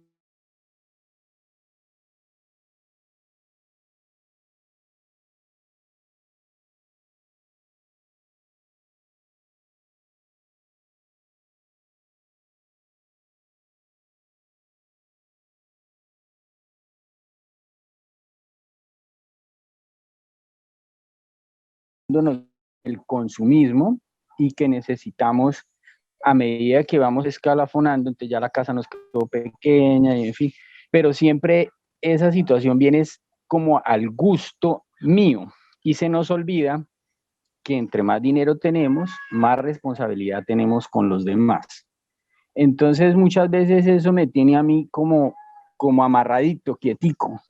el consumismo y que necesitamos a medida que vamos escalafonando, entonces ya la casa nos quedó pequeña y en fin, pero siempre esa situación viene como al gusto mío y se nos olvida que entre más dinero tenemos, más responsabilidad tenemos con los demás. Entonces muchas veces eso me tiene a mí como amarradito, quietico,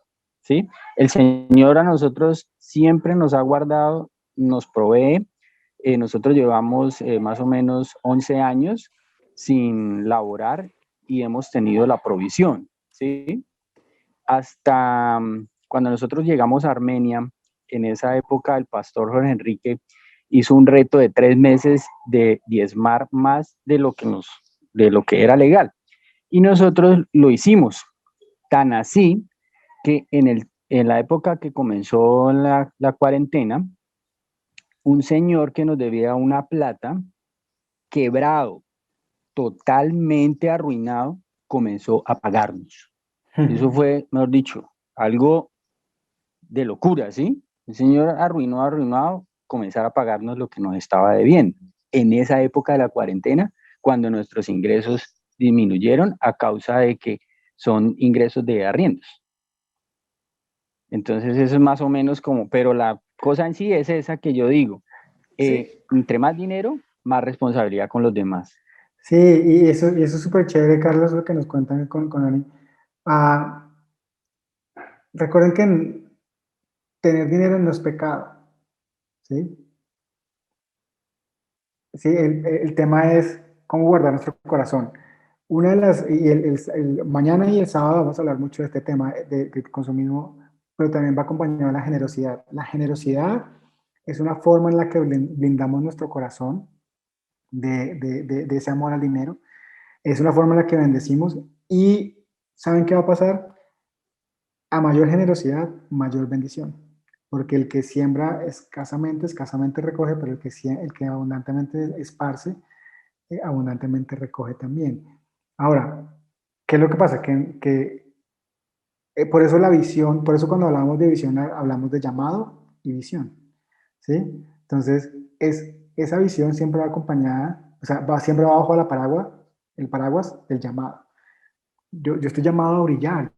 ¿sí? El Señor a nosotros siempre nos ha guardado, nos provee. Nosotros llevamos más o menos 11 años sin laborar y hemos tenido la provisión, ¿sí? Hasta cuando nosotros llegamos a Armenia, en esa época el pastor Jorge Enrique hizo un reto de 3 meses de diezmar más de lo que era legal. Y nosotros lo hicimos, tan así que en la época que comenzó la cuarentena, un señor que nos debía una plata, quebrado, totalmente arruinado, comenzó a pagarnos. Eso fue, mejor dicho, algo de locura, ¿sí? El señor arruinado, comenzar a pagarnos lo que nos estaba debiendo. En esa época de la cuarentena, cuando nuestros ingresos disminuyeron a causa de que son ingresos de arriendos. Entonces eso es más o menos como, pero la cosa en sí es esa que yo digo, Sí, entre más dinero, más responsabilidad con los demás. sí, y eso es súper chévere, Carlos, lo que nos cuentan con Ani. Ah, recuerden que tener dinero no es pecado, ¿sí? Sí, el tema es cómo guardar nuestro corazón. Una de las, y mañana y el sábado vamos a hablar mucho de este tema de consumismo, pero también va acompañado de la generosidad. La generosidad es una forma en la que blindamos nuestro corazón de ese amor al dinero. Es una forma en la que bendecimos y ¿saben qué va a pasar? A mayor generosidad, mayor bendición. Porque el que siembra escasamente, escasamente recoge, pero el que abundantemente esparce, abundantemente recoge también. Ahora, ¿qué es lo que pasa? Por eso la visión, por eso cuando hablamos de visión hablamos de llamado y visión, ¿sí? Entonces, esa visión siempre va acompañada, o sea, siempre va bajo el paraguas del llamado. Yo estoy llamado a brillar.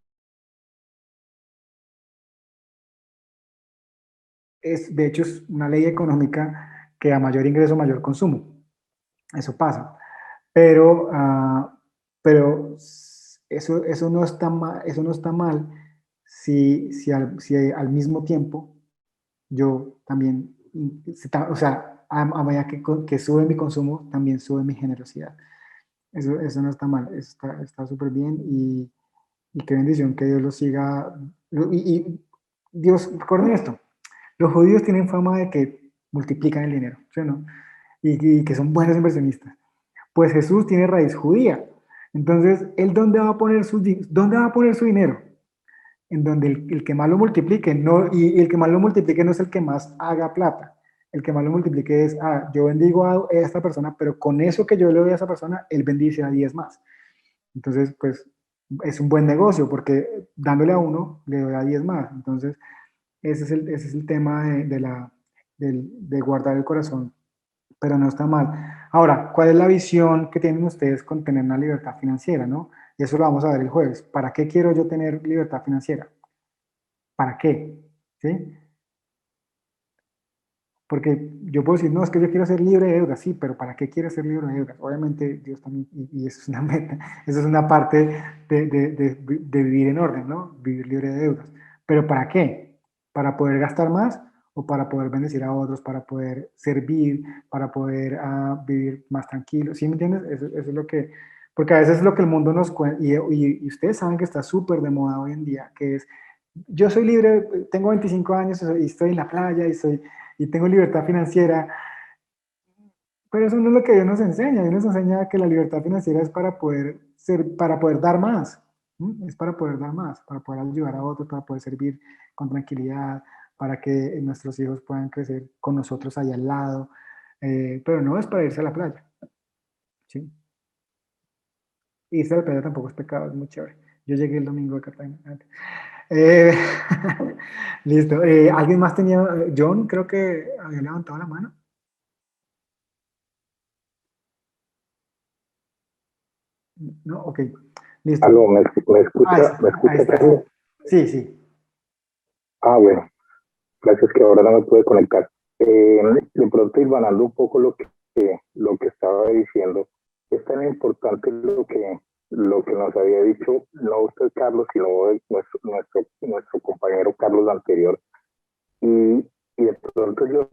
De hecho, es una ley económica que a mayor ingreso, mayor consumo. Eso pasa. Pero, pero eso no está mal si al mismo tiempo yo también, o sea, a medida que sube mi consumo, también sube mi generosidad. Eso no está mal, está súper bien y qué bendición que Dios lo siga. Y Dios, recuerden esto, los judíos tienen fama de que multiplican el dinero, ¿sí o no? Y que son buenos inversionistas. Pues Jesús tiene raíz judía. Entonces, ¿él dónde va a poner su dinero? En donde el que más lo multiplique, no, y el que más lo multiplique no es el que más haga plata. El que más lo multiplique es, yo bendigo a esta persona, pero con eso que yo le doy a esa persona, él bendice a 10 más. Entonces, pues, es un buen negocio porque dándole a uno, le doy a 10 más. Entonces, ese es el tema de guardar el corazón pero no está mal. Ahora, ¿cuál es la visión que tienen ustedes con tener una libertad financiera, no? Y eso lo vamos a ver el jueves. ¿Para qué quiero yo tener libertad financiera? ¿Para qué? ¿Sí? Porque yo puedo decir, no, es que yo quiero ser libre de deudas, sí, pero ¿para qué quiero ser libre de deudas? Obviamente Dios también, y eso es una meta, eso es una parte de vivir en orden, ¿no? Vivir libre de deudas. ¿Pero para qué? ¿Para poder gastar más o para poder bendecir a otros, para poder servir, para poder vivir más tranquilo? ¿Sí me entiendes? Eso es lo que, porque a veces es lo que el mundo nos cuenta, y ustedes saben que está súper de moda hoy en día, que es, yo soy libre, tengo 25 años y estoy en la playa y tengo libertad financiera, pero eso no es lo que Dios nos enseña. Dios nos enseña que la libertad financiera es para poder ser, para poder dar más. ¿Mm? Es para poder dar más, para poder ayudar a otros, para poder servir con tranquilidad, para que nuestros hijos puedan crecer con nosotros ahí al lado. Pero no es para irse a la playa. ¿Sí? Irse a la playa tampoco es pecado, es muy chévere. Yo llegué el domingo a Cartagena. Eh, listo. ¿Alguien más tenía? John, creo que había levantado la mano. No, ok, Aló, listo. ¿me escucha, me Ahí escucha, estás. Carlos? Sí, sí. Ah, bueno, gracias que ahora no me pude conectar. De pronto, ir ganando un poco lo que estaba diciendo, es tan importante lo que nos había dicho, no usted, Carlos, sino nuestro compañero Carlos anterior. Y, y de pronto yo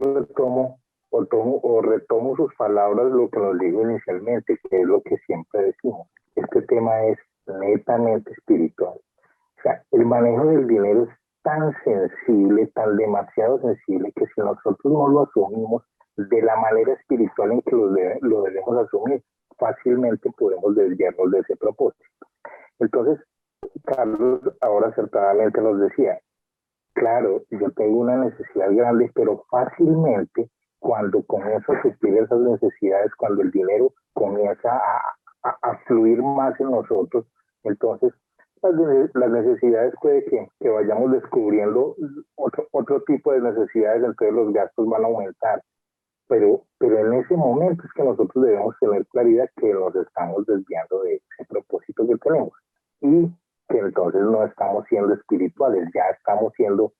retomo sus palabras, lo que nos dijo inicialmente, que es lo que siempre decimos. Este tema es netamente espiritual. O sea, el manejo del dinero es tan sensible, tan demasiado sensible, que si nosotros no lo asumimos de la manera espiritual en que lo debemos asumir, fácilmente podemos desviarnos de ese propósito. Entonces, Carlos ahora acertadamente nos decía, claro, yo tengo una necesidad grande, pero fácilmente cuando comienzo a suplir esas necesidades, cuando el dinero comienza a fluir más en nosotros, entonces las necesidades puede que vayamos descubriendo otro tipo de necesidades, entonces los gastos van a aumentar. Pero en ese momento es que nosotros debemos tener claridad que nos estamos desviando de ese propósito que tenemos y que entonces no estamos siendo espirituales, ya estamos siendo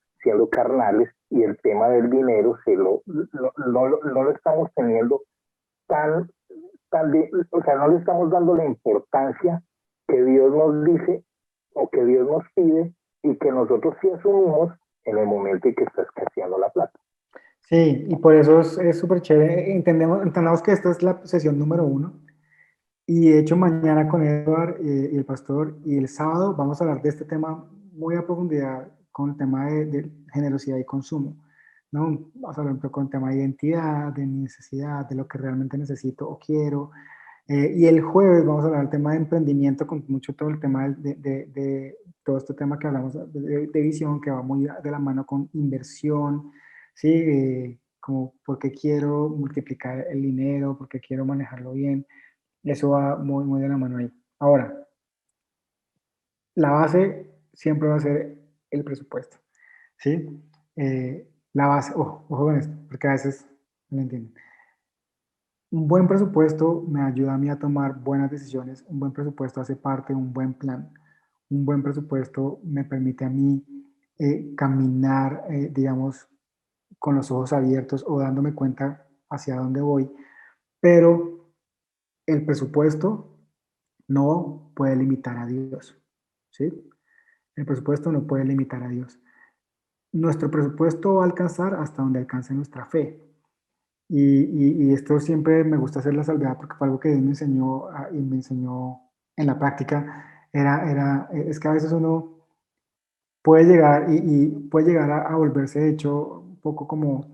carnales y el tema del dinero no lo estamos teniendo tan, o sea, no le estamos dando la importancia que Dios nos dice o que Dios nos pide y que nosotros sí asumimos en el momento en que está escaseando la plata. Sí, y por eso es súper chévere. Entendamos que esta es la sesión número 1. Y de hecho, mañana con Edward y el pastor, y el sábado vamos a hablar de este tema muy a profundidad con el tema de generosidad y consumo, ¿no? Vamos a hablar un poco con el tema de identidad, de mi necesidad, de lo que realmente necesito o quiero. Y el jueves vamos a hablar del tema de emprendimiento, con mucho todo el tema de todo este tema que hablamos de visión, que va muy de la mano con inversión, ¿sí? Como porque quiero multiplicar el dinero, porque quiero manejarlo bien. Eso va muy, muy de la mano ahí. Ahora, la base siempre va a ser el presupuesto, ¿sí? La base, ojo con esto, porque a veces no lo entienden. Un buen presupuesto me ayuda a mí a tomar buenas decisiones. Un buen presupuesto hace parte de un buen plan. Un buen presupuesto me permite a mí caminar, digamos, con los ojos abiertos o dándome cuenta hacia dónde voy. Pero el presupuesto no puede limitar a Dios, ¿sí? El presupuesto no puede limitar a Dios. Nuestro presupuesto va a alcanzar hasta donde alcance nuestra fe. Y esto siempre me gusta hacer la salvedad porque fue algo que Dios me enseñó y me enseñó en la práctica. Es que a veces uno puede llegar y puede llegar a volverse de hecho un poco como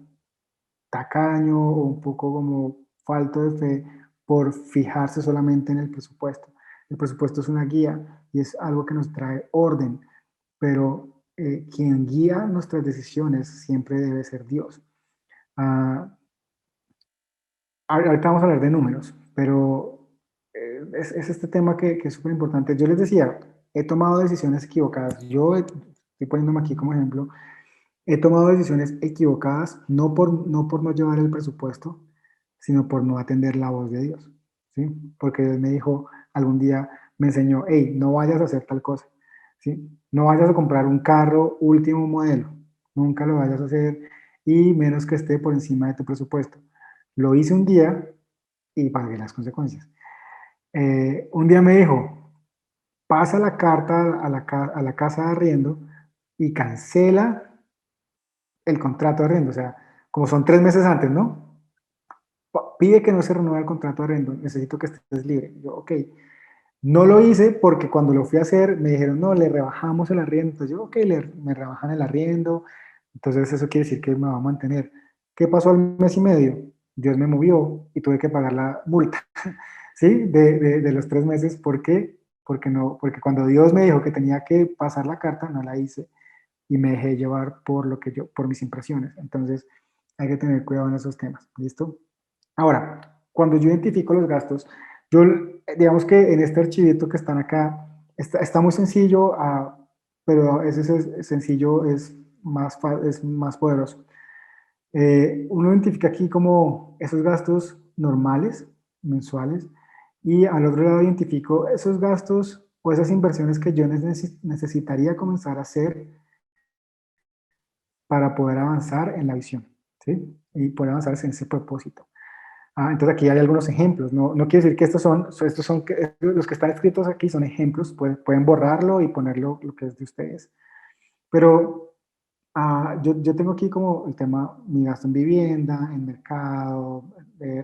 tacaño o un poco como falto de fe por fijarse solamente en el presupuesto. El presupuesto es una guía y es algo que nos trae orden, pero quien guía nuestras decisiones siempre debe ser Dios. Ah, ahorita vamos a hablar de números, pero es este tema que es súper importante. Yo les decía, he tomado decisiones equivocadas. Estoy poniéndome aquí como ejemplo, he tomado decisiones equivocadas, no por no llevar el presupuesto, sino por no atender la voz de Dios, ¿sí? Porque Dios me dijo, algún día me enseñó, hey, no vayas a hacer tal cosa, ¿sí? No vayas a comprar un carro último modelo, nunca lo vayas a hacer, y menos que esté por encima de tu presupuesto. Lo hice un día y pagué las consecuencias. Un día me dijo, pasa la carta a la casa de arriendo y cancela el contrato de arriendo. O sea, como son 3 meses antes, ¿no? Pide que no se renueve el contrato de arriendo, necesito que estés libre. Yo, ok. No lo hice porque cuando lo fui a hacer me dijeron, no, le rebajamos el arriendo. Entonces yo, ok, me rebajan el arriendo. Entonces eso quiere decir que me va a mantener. ¿Qué pasó al mes y medio? Dios me movió y tuve que pagar la multa, ¿sí? De los 3 meses. ¿Por qué? Porque cuando Dios me dijo que tenía que pasar la carta, no la hice y me dejé llevar por mis impresiones. Entonces hay que tener cuidado en esos temas. ¿Listo? Ahora, cuando yo identifico los gastos, yo, digamos que en este archivito que están acá, está muy sencillo, pero ese sencillo es más poderoso. Uno identifica aquí como esos gastos normales, mensuales, y al otro lado identifico esos gastos o esas inversiones que yo necesitaría comenzar a hacer para poder avanzar en la visión, ¿sí? Y poder avanzar en ese propósito. Entonces aquí hay algunos ejemplos, no quiere decir que estos son los que están escritos aquí son ejemplos, pueden borrarlo y ponerlo lo que es de ustedes. Pero yo tengo aquí como el tema, mi gasto en vivienda, en mercado,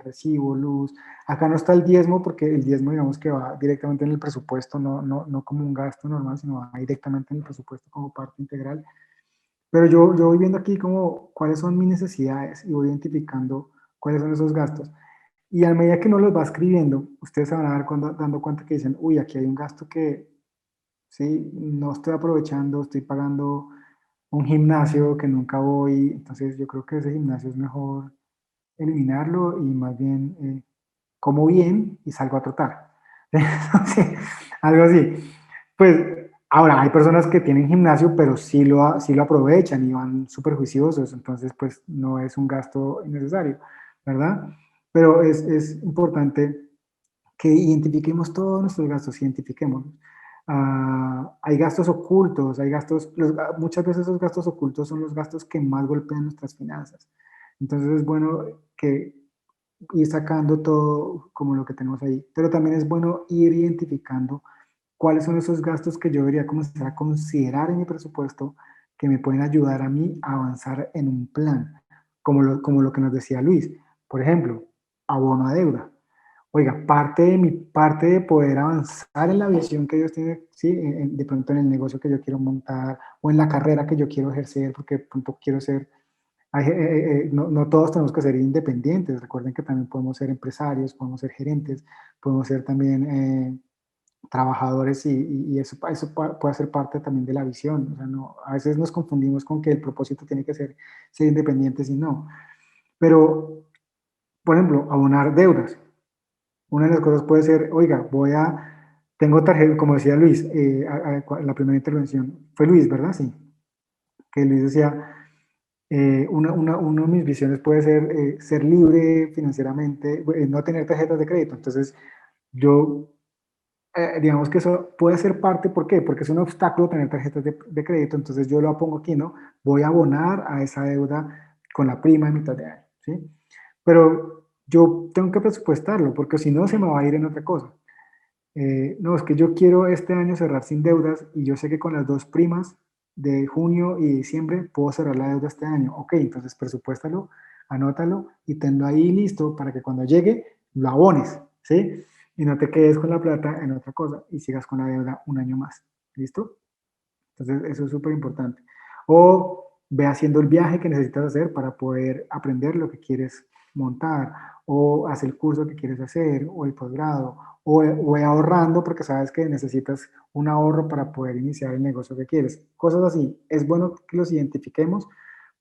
recibo, luz. Acá no está el diezmo porque el diezmo digamos que va directamente en el presupuesto, no como un gasto normal, sino va directamente en el presupuesto como parte integral. Pero yo voy viendo aquí como cuáles son mis necesidades y voy identificando cuáles son esos gastos. Y a medida que uno los va escribiendo, ustedes se van a dar dando cuenta que dicen, uy, aquí hay un gasto que, sí, no estoy aprovechando, estoy pagando un gimnasio que nunca voy, entonces yo creo que ese gimnasio es mejor eliminarlo y más bien como bien y salgo a trotar. Entonces, algo así. Pues ahora hay personas que tienen gimnasio, pero sí lo aprovechan y van súper juiciosos, entonces pues no es un gasto innecesario, ¿verdad? Pero es importante que identifiquemos todos nuestros gastos, identifiquémoslos. Hay gastos ocultos, muchas veces esos gastos ocultos son los gastos que más golpean nuestras finanzas. Entonces es bueno que ir sacando todo como lo que tenemos ahí, pero también es bueno ir identificando cuáles son esos gastos que yo debería comenzar a considerar en mi presupuesto que me pueden ayudar a mí a avanzar en un plan, como lo que nos decía Luis. Por ejemplo, abono a deuda. Oiga, parte de poder avanzar en la visión que Dios tiene, ¿sí? De pronto en el negocio que yo quiero montar o en la carrera que yo quiero ejercer, porque de pronto quiero ser, no todos tenemos que ser independientes, recuerden que también podemos ser empresarios, podemos ser gerentes, podemos ser también trabajadores y eso puede ser parte también de la visión. O sea, a veces nos confundimos con que el propósito tiene que ser independientes y no. Pero, por ejemplo, abonar deudas. Una de las cosas puede ser, oiga, tengo tarjeta, como decía Luis, la primera intervención, fue Luis, ¿verdad? Sí, que Luis decía, una de mis visiones puede ser libre financieramente, no tener tarjetas de crédito. Entonces, yo, digamos que eso puede ser parte, ¿por qué? Porque es un obstáculo tener tarjetas de crédito, entonces yo lo pongo aquí, ¿no? Voy a abonar a esa deuda con la prima de mitad de año, ¿sí? Pero yo tengo que presupuestarlo, porque si no se me va a ir en otra cosa. No, es que yo quiero este año cerrar sin deudas y yo sé que con las dos primas de junio y diciembre puedo cerrar la deuda este año. Ok, entonces presupuéstalo, anótalo y tenlo ahí listo para que cuando llegue lo abones, ¿sí? Y no te quedes con la plata en otra cosa y sigas con la deuda un año más. ¿Listo? Entonces eso es súper importante. O ve haciendo el viaje que necesitas hacer para poder aprender lo que quieres montar, o haz el curso que quieres hacer, o el posgrado, o ve ahorrando porque sabes que necesitas un ahorro para poder iniciar el negocio que quieres. Cosas así. Es bueno que los identifiquemos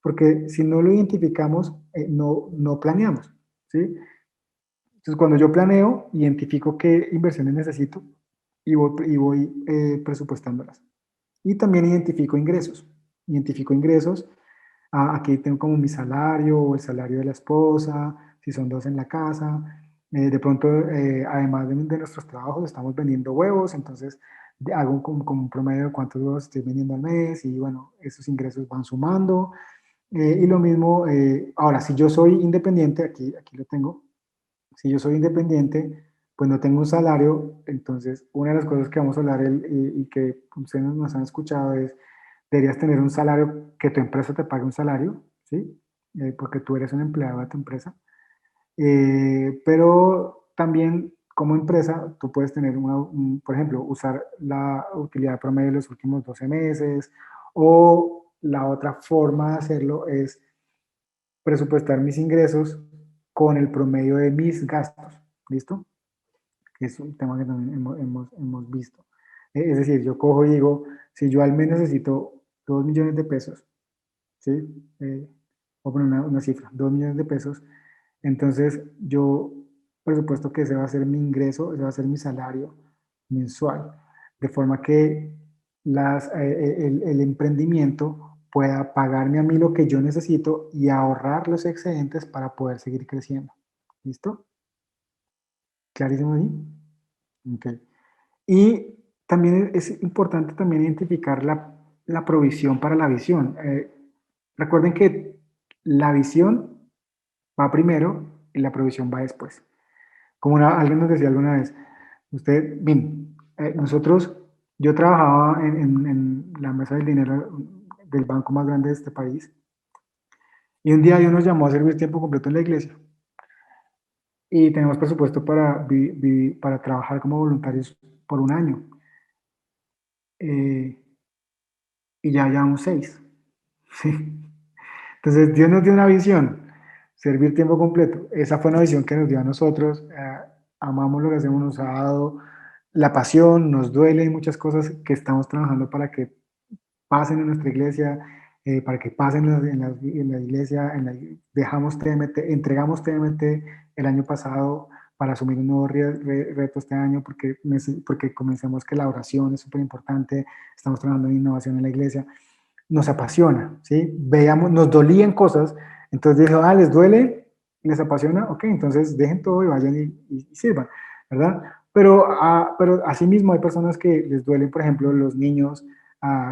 porque si no lo identificamos, no planeamos, ¿sí? Entonces, cuando yo planeo, identifico qué inversiones necesito y voy presupuestándolas. Y también identifico ingresos. Aquí tengo como mi salario o el salario de la esposa, si son 2 en la casa. De pronto, además de nuestros trabajos, estamos vendiendo huevos, entonces hago como un promedio de cuántos huevos estoy vendiendo al mes y bueno, esos ingresos van sumando. Y lo mismo, ahora, si yo soy independiente, aquí lo tengo, si yo soy independiente, pues no tengo un salario, entonces una de las cosas que vamos a hablar y que ustedes nos han escuchado es, deberías tener un salario, que tu empresa te pague un salario, ¿sí? Porque tú eres un empleado de tu empresa. Pero también como empresa, tú puedes tener, por ejemplo, usar la utilidad promedio de los últimos 12 meses, o la otra forma de hacerlo es presupuestar mis ingresos con el promedio de mis gastos. ¿Listo? Que es un tema que también hemos visto. Es decir, yo cojo y digo, si yo al mes necesito 2 millones de pesos, ¿sí? Voy a poner una cifra, 2 millones de pesos, entonces yo presupuesto que ese va a ser mi ingreso, ese va a ser mi salario mensual, de forma que el emprendimiento pueda pagarme a mí lo que yo necesito y ahorrar los excedentes para poder seguir creciendo. ¿Listo? ¿Clarísimo ahí? Ok. Y también es importante también identificar la provisión para la visión. Recuerden que la visión va primero y la provisión va después. Como alguien nos decía alguna vez, usted, bien, nosotros, yo trabajaba en la mesa del dinero del banco más grande de este país, y un día Dios nos llamó a servir tiempo completo en la iglesia y tenemos presupuesto para trabajar como voluntarios por un año. Eh, y ya llevamos 6. ¿Sí? Entonces Dios nos dio una visión, servir tiempo completo. Esa fue una visión que nos dio a nosotros. Amamos lo que hacemos, nos ha dado la pasión, nos duelen muchas cosas que estamos trabajando para que pasen en nuestra iglesia, para que pasen en la iglesia. Dejamos TMT, entregamos TMT el año pasado para asumir un nuevo reto este año, porque comencemos que la oración es súper importante. Estamos trabajando en innovación en la iglesia. Nos apasiona, ¿sí? Veamos, nos dolían cosas, entonces dijo, ¿les duele? ¿Les apasiona? Ok, entonces dejen todo y vayan y sirvan, ¿verdad? Pero asimismo hay personas que les duelen, por ejemplo, los niños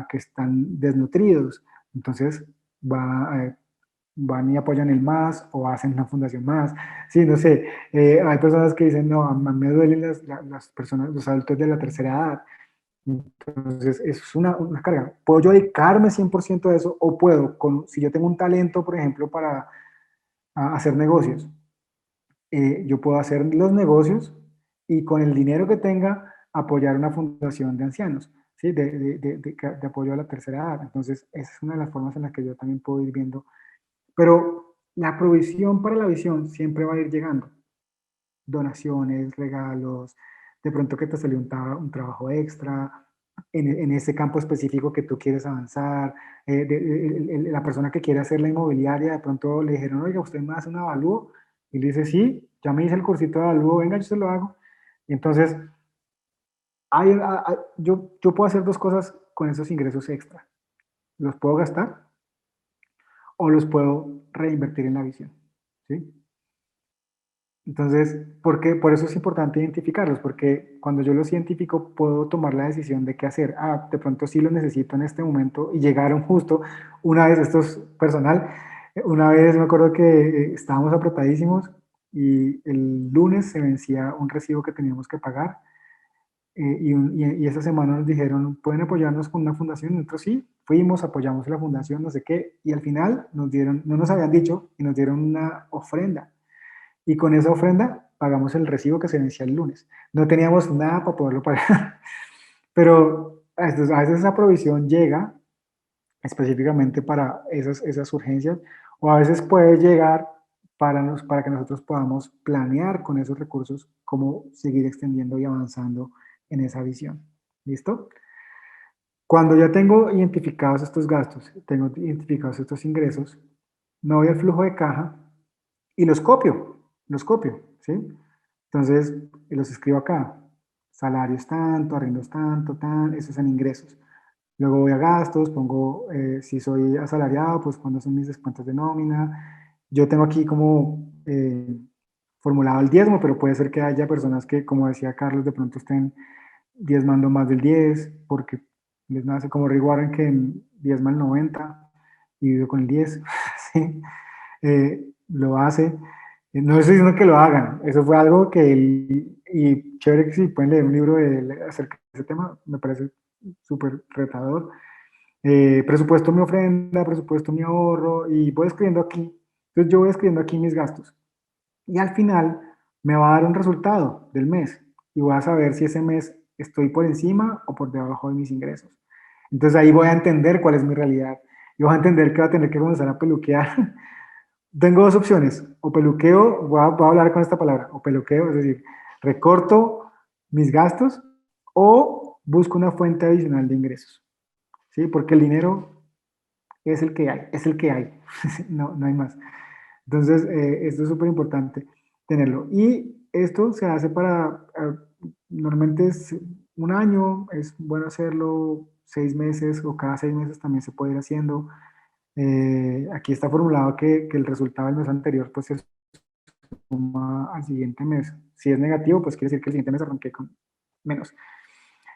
que están desnutridos, entonces van y apoyan el MAS o hacen una fundación MAS, sí, no sé, hay personas que dicen, no, a mí me duelen las personas, los adultos de la tercera edad. Entonces, es una carga. ¿Puedo yo dedicarme 100% a eso? O puedo, si yo tengo un talento, por ejemplo, para hacer negocios, yo puedo hacer los negocios y con el dinero que tenga apoyar una fundación de ancianos, ¿sí? De apoyo a la tercera edad. Entonces, esa es una de las formas en las que yo también puedo ir viendo. Pero la provisión para la visión siempre va a ir llegando. Donaciones, regalos, de pronto que te salió un trabajo extra, en ese campo específico que tú quieres avanzar, la persona que quiere hacer la inmobiliaria, de pronto le dijeron, oiga, usted me hace un avalúo, y le dice, sí, ya me hice el cursito de avalúo, venga, yo se lo hago. Y entonces, yo puedo hacer dos cosas con esos ingresos extra. Los puedo gastar o los puedo reinvertir en la visión, ¿sí? Entonces, por eso es importante identificarlos, porque cuando yo los identifico puedo tomar la decisión de qué hacer. De pronto sí los necesito en este momento y llegaron justo una vez, esto es personal, una vez me acuerdo que estábamos apretadísimos y el lunes se vencía un recibo que teníamos que pagar y esa semana nos dijeron, ¿pueden apoyarnos con una fundación? Nosotros sí, fuimos, apoyamos a la fundación, no sé qué, y al final nos dieron, no nos habían dicho, y nos dieron una ofrenda. Y con esa ofrenda pagamos el recibo que se vencía el lunes. No teníamos nada para poderlo pagar. Pero a veces esa provisión llega específicamente para esas urgencias, o a veces puede llegar para que nosotros podamos planear con esos recursos cómo seguir extendiendo y avanzando en esa visión. ¿Listo? Cuando ya tengo identificados estos gastos, tengo identificados estos ingresos, me voy al flujo de caja y los copio, ¿sí? Entonces, los escribo acá. Salarios tanto, arriendos tanto, esos son ingresos. Luego voy a gastos, pongo, si soy asalariado, pues cuándo son mis descuentos de nómina. Yo tengo aquí como formulado el diezmo, pero puede ser que haya personas que, como decía Carlos, de pronto estén diezmando más del 10, porque les nace como Rick Warren que diezma el 90 y vive con el 10, ¿sí? Lo hace. No estoy diciendo que lo hagan, eso fue algo que él, y chévere que si pueden leer un libro de él acerca de ese tema, me parece súper retador. Presupuesto mi ofrenda, presupuesto mi ahorro, y voy escribiendo aquí. Entonces yo voy escribiendo aquí mis gastos. Y al final me va a dar un resultado del mes y voy a saber si ese mes estoy por encima o por debajo de mis ingresos. Entonces ahí voy a entender cuál es mi realidad y voy a entender que voy a tener que comenzar a peluquear. Tengo dos opciones, o peluqueo, voy a hablar con esta palabra, o peluqueo, es decir, recorto mis gastos o busco una fuente adicional de ingresos, ¿sí? Porque el dinero es el que hay, es el que hay, no, no hay más. Entonces, esto es súper importante tenerlo. Y esto se hace para, normalmente es un año, es bueno hacerlo 6 meses o cada 6 meses también se puede ir haciendo. Aquí está formulado que el resultado del mes anterior pues se suma al siguiente mes. Si es negativo, pues quiere decir que el siguiente mes arranqué con menos.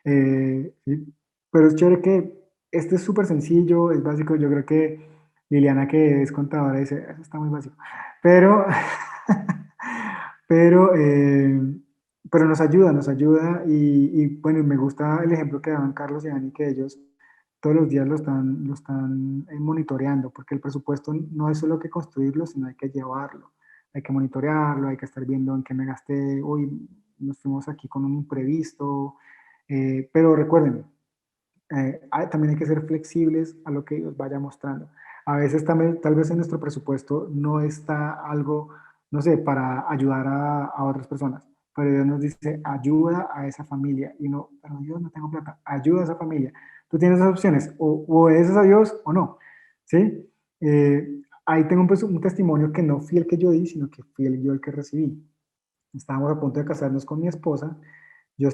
Sí. Pero es chévere que este es súper sencillo, es básico. Yo creo que Liliana, que es contadora, dice, eso está muy básico. Pero, pero, eh, pero nos ayuda y bueno, me gusta el ejemplo que daban Carlos y Dani, que ellos todos los días lo están monitoreando, porque el presupuesto no es solo que construirlo, sino hay que llevarlo, hay que monitorearlo, hay que estar viendo en qué me gasté, hoy nos fuimos aquí con un imprevisto, pero recuerden, también hay que ser flexibles a lo que Dios vaya mostrando. A veces también, tal vez en nuestro presupuesto no está algo, no sé, para ayudar a otras personas, pero Dios nos dice, ayuda a esa familia. Y no, pero Dios, no tengo plata, ayuda a esa familia. Tú tienes dos opciones, o obedeces a Dios o no, ¿sí? Ahí tengo un testimonio que no fui el que yo di, sino que fui yo el que recibí. Estábamos a punto de casarnos con mi esposa. Yo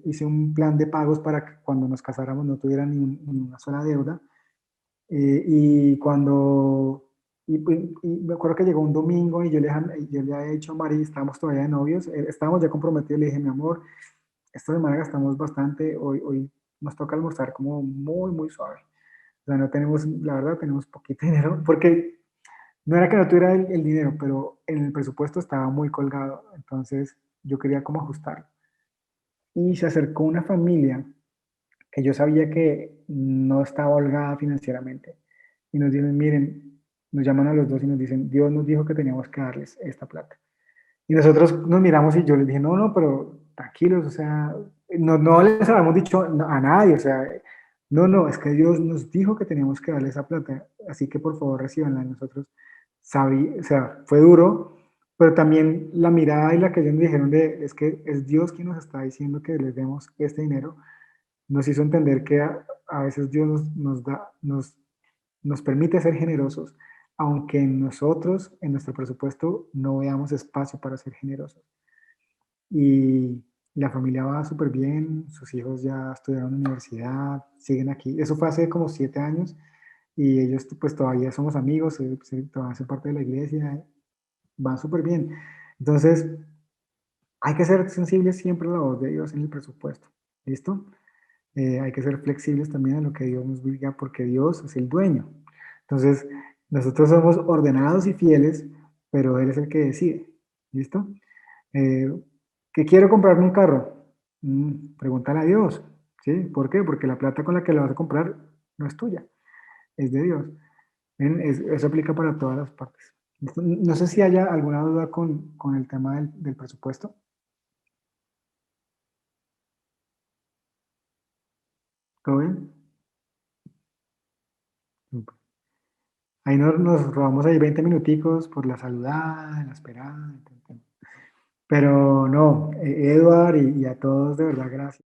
hice un plan de pagos para que cuando nos casáramos no tuviera ni una sola deuda. Y cuando, y me acuerdo que llegó un domingo y yo le había dicho a Mari, estábamos todavía de novios, estábamos ya comprometidos, le dije, mi amor, esta semana gastamos bastante, hoy nos toca almorzar como muy, muy suave. O sea, no tenemos, la verdad, tenemos poquito dinero, porque no era que no tuviera el dinero, pero en el presupuesto estaba muy colgado, entonces yo quería como ajustarlo. Y se acercó una familia que yo sabía que no estaba holgada financieramente. Y nos dicen, miren, nos llaman a los dos y nos dicen, Dios nos dijo que teníamos que darles esta plata. Y nosotros nos miramos y yo les dije, no, no, pero tranquilos, o sea, no, no les habíamos dicho a nadie, o sea, no, no, es que Dios nos dijo que teníamos que darle esa plata, así que por favor recibanla. Y nosotros o sea, fue duro, pero también la mirada y la que ellos nos dijeron es que es Dios quien nos está diciendo que les demos este dinero, nos hizo entender que a veces Dios nos permite ser generosos, aunque nosotros, en nuestro presupuesto, no veamos espacio para ser generosos. Y la familia va súper bien, sus hijos ya estudiaron en la universidad, siguen aquí. Eso fue hace como 7 años y ellos pues todavía somos amigos, todavía hacen parte de la iglesia, van súper bien. Entonces, hay que ser sensibles siempre a la voz de Dios en el presupuesto. ¿Listo? Hay que ser flexibles también a lo que Dios nos diga, porque Dios es el dueño. Entonces, nosotros somos ordenados y fieles, pero Él es el que decide. ¿Listo? Eh, ¿Que quiero comprarme un carro? Pregúntale a Dios. ¿Sí? ¿Por qué? Porque la plata con la que lo vas a comprar no es tuya, es de Dios. Eso aplica para todas las partes. ¿Listo? No sé si haya alguna duda con el tema del presupuesto. ¿Todo bien? Ahí nos robamos ahí 20 minuticos por la saludada, la esperada. Pero no, Edward y a todos de verdad, gracias.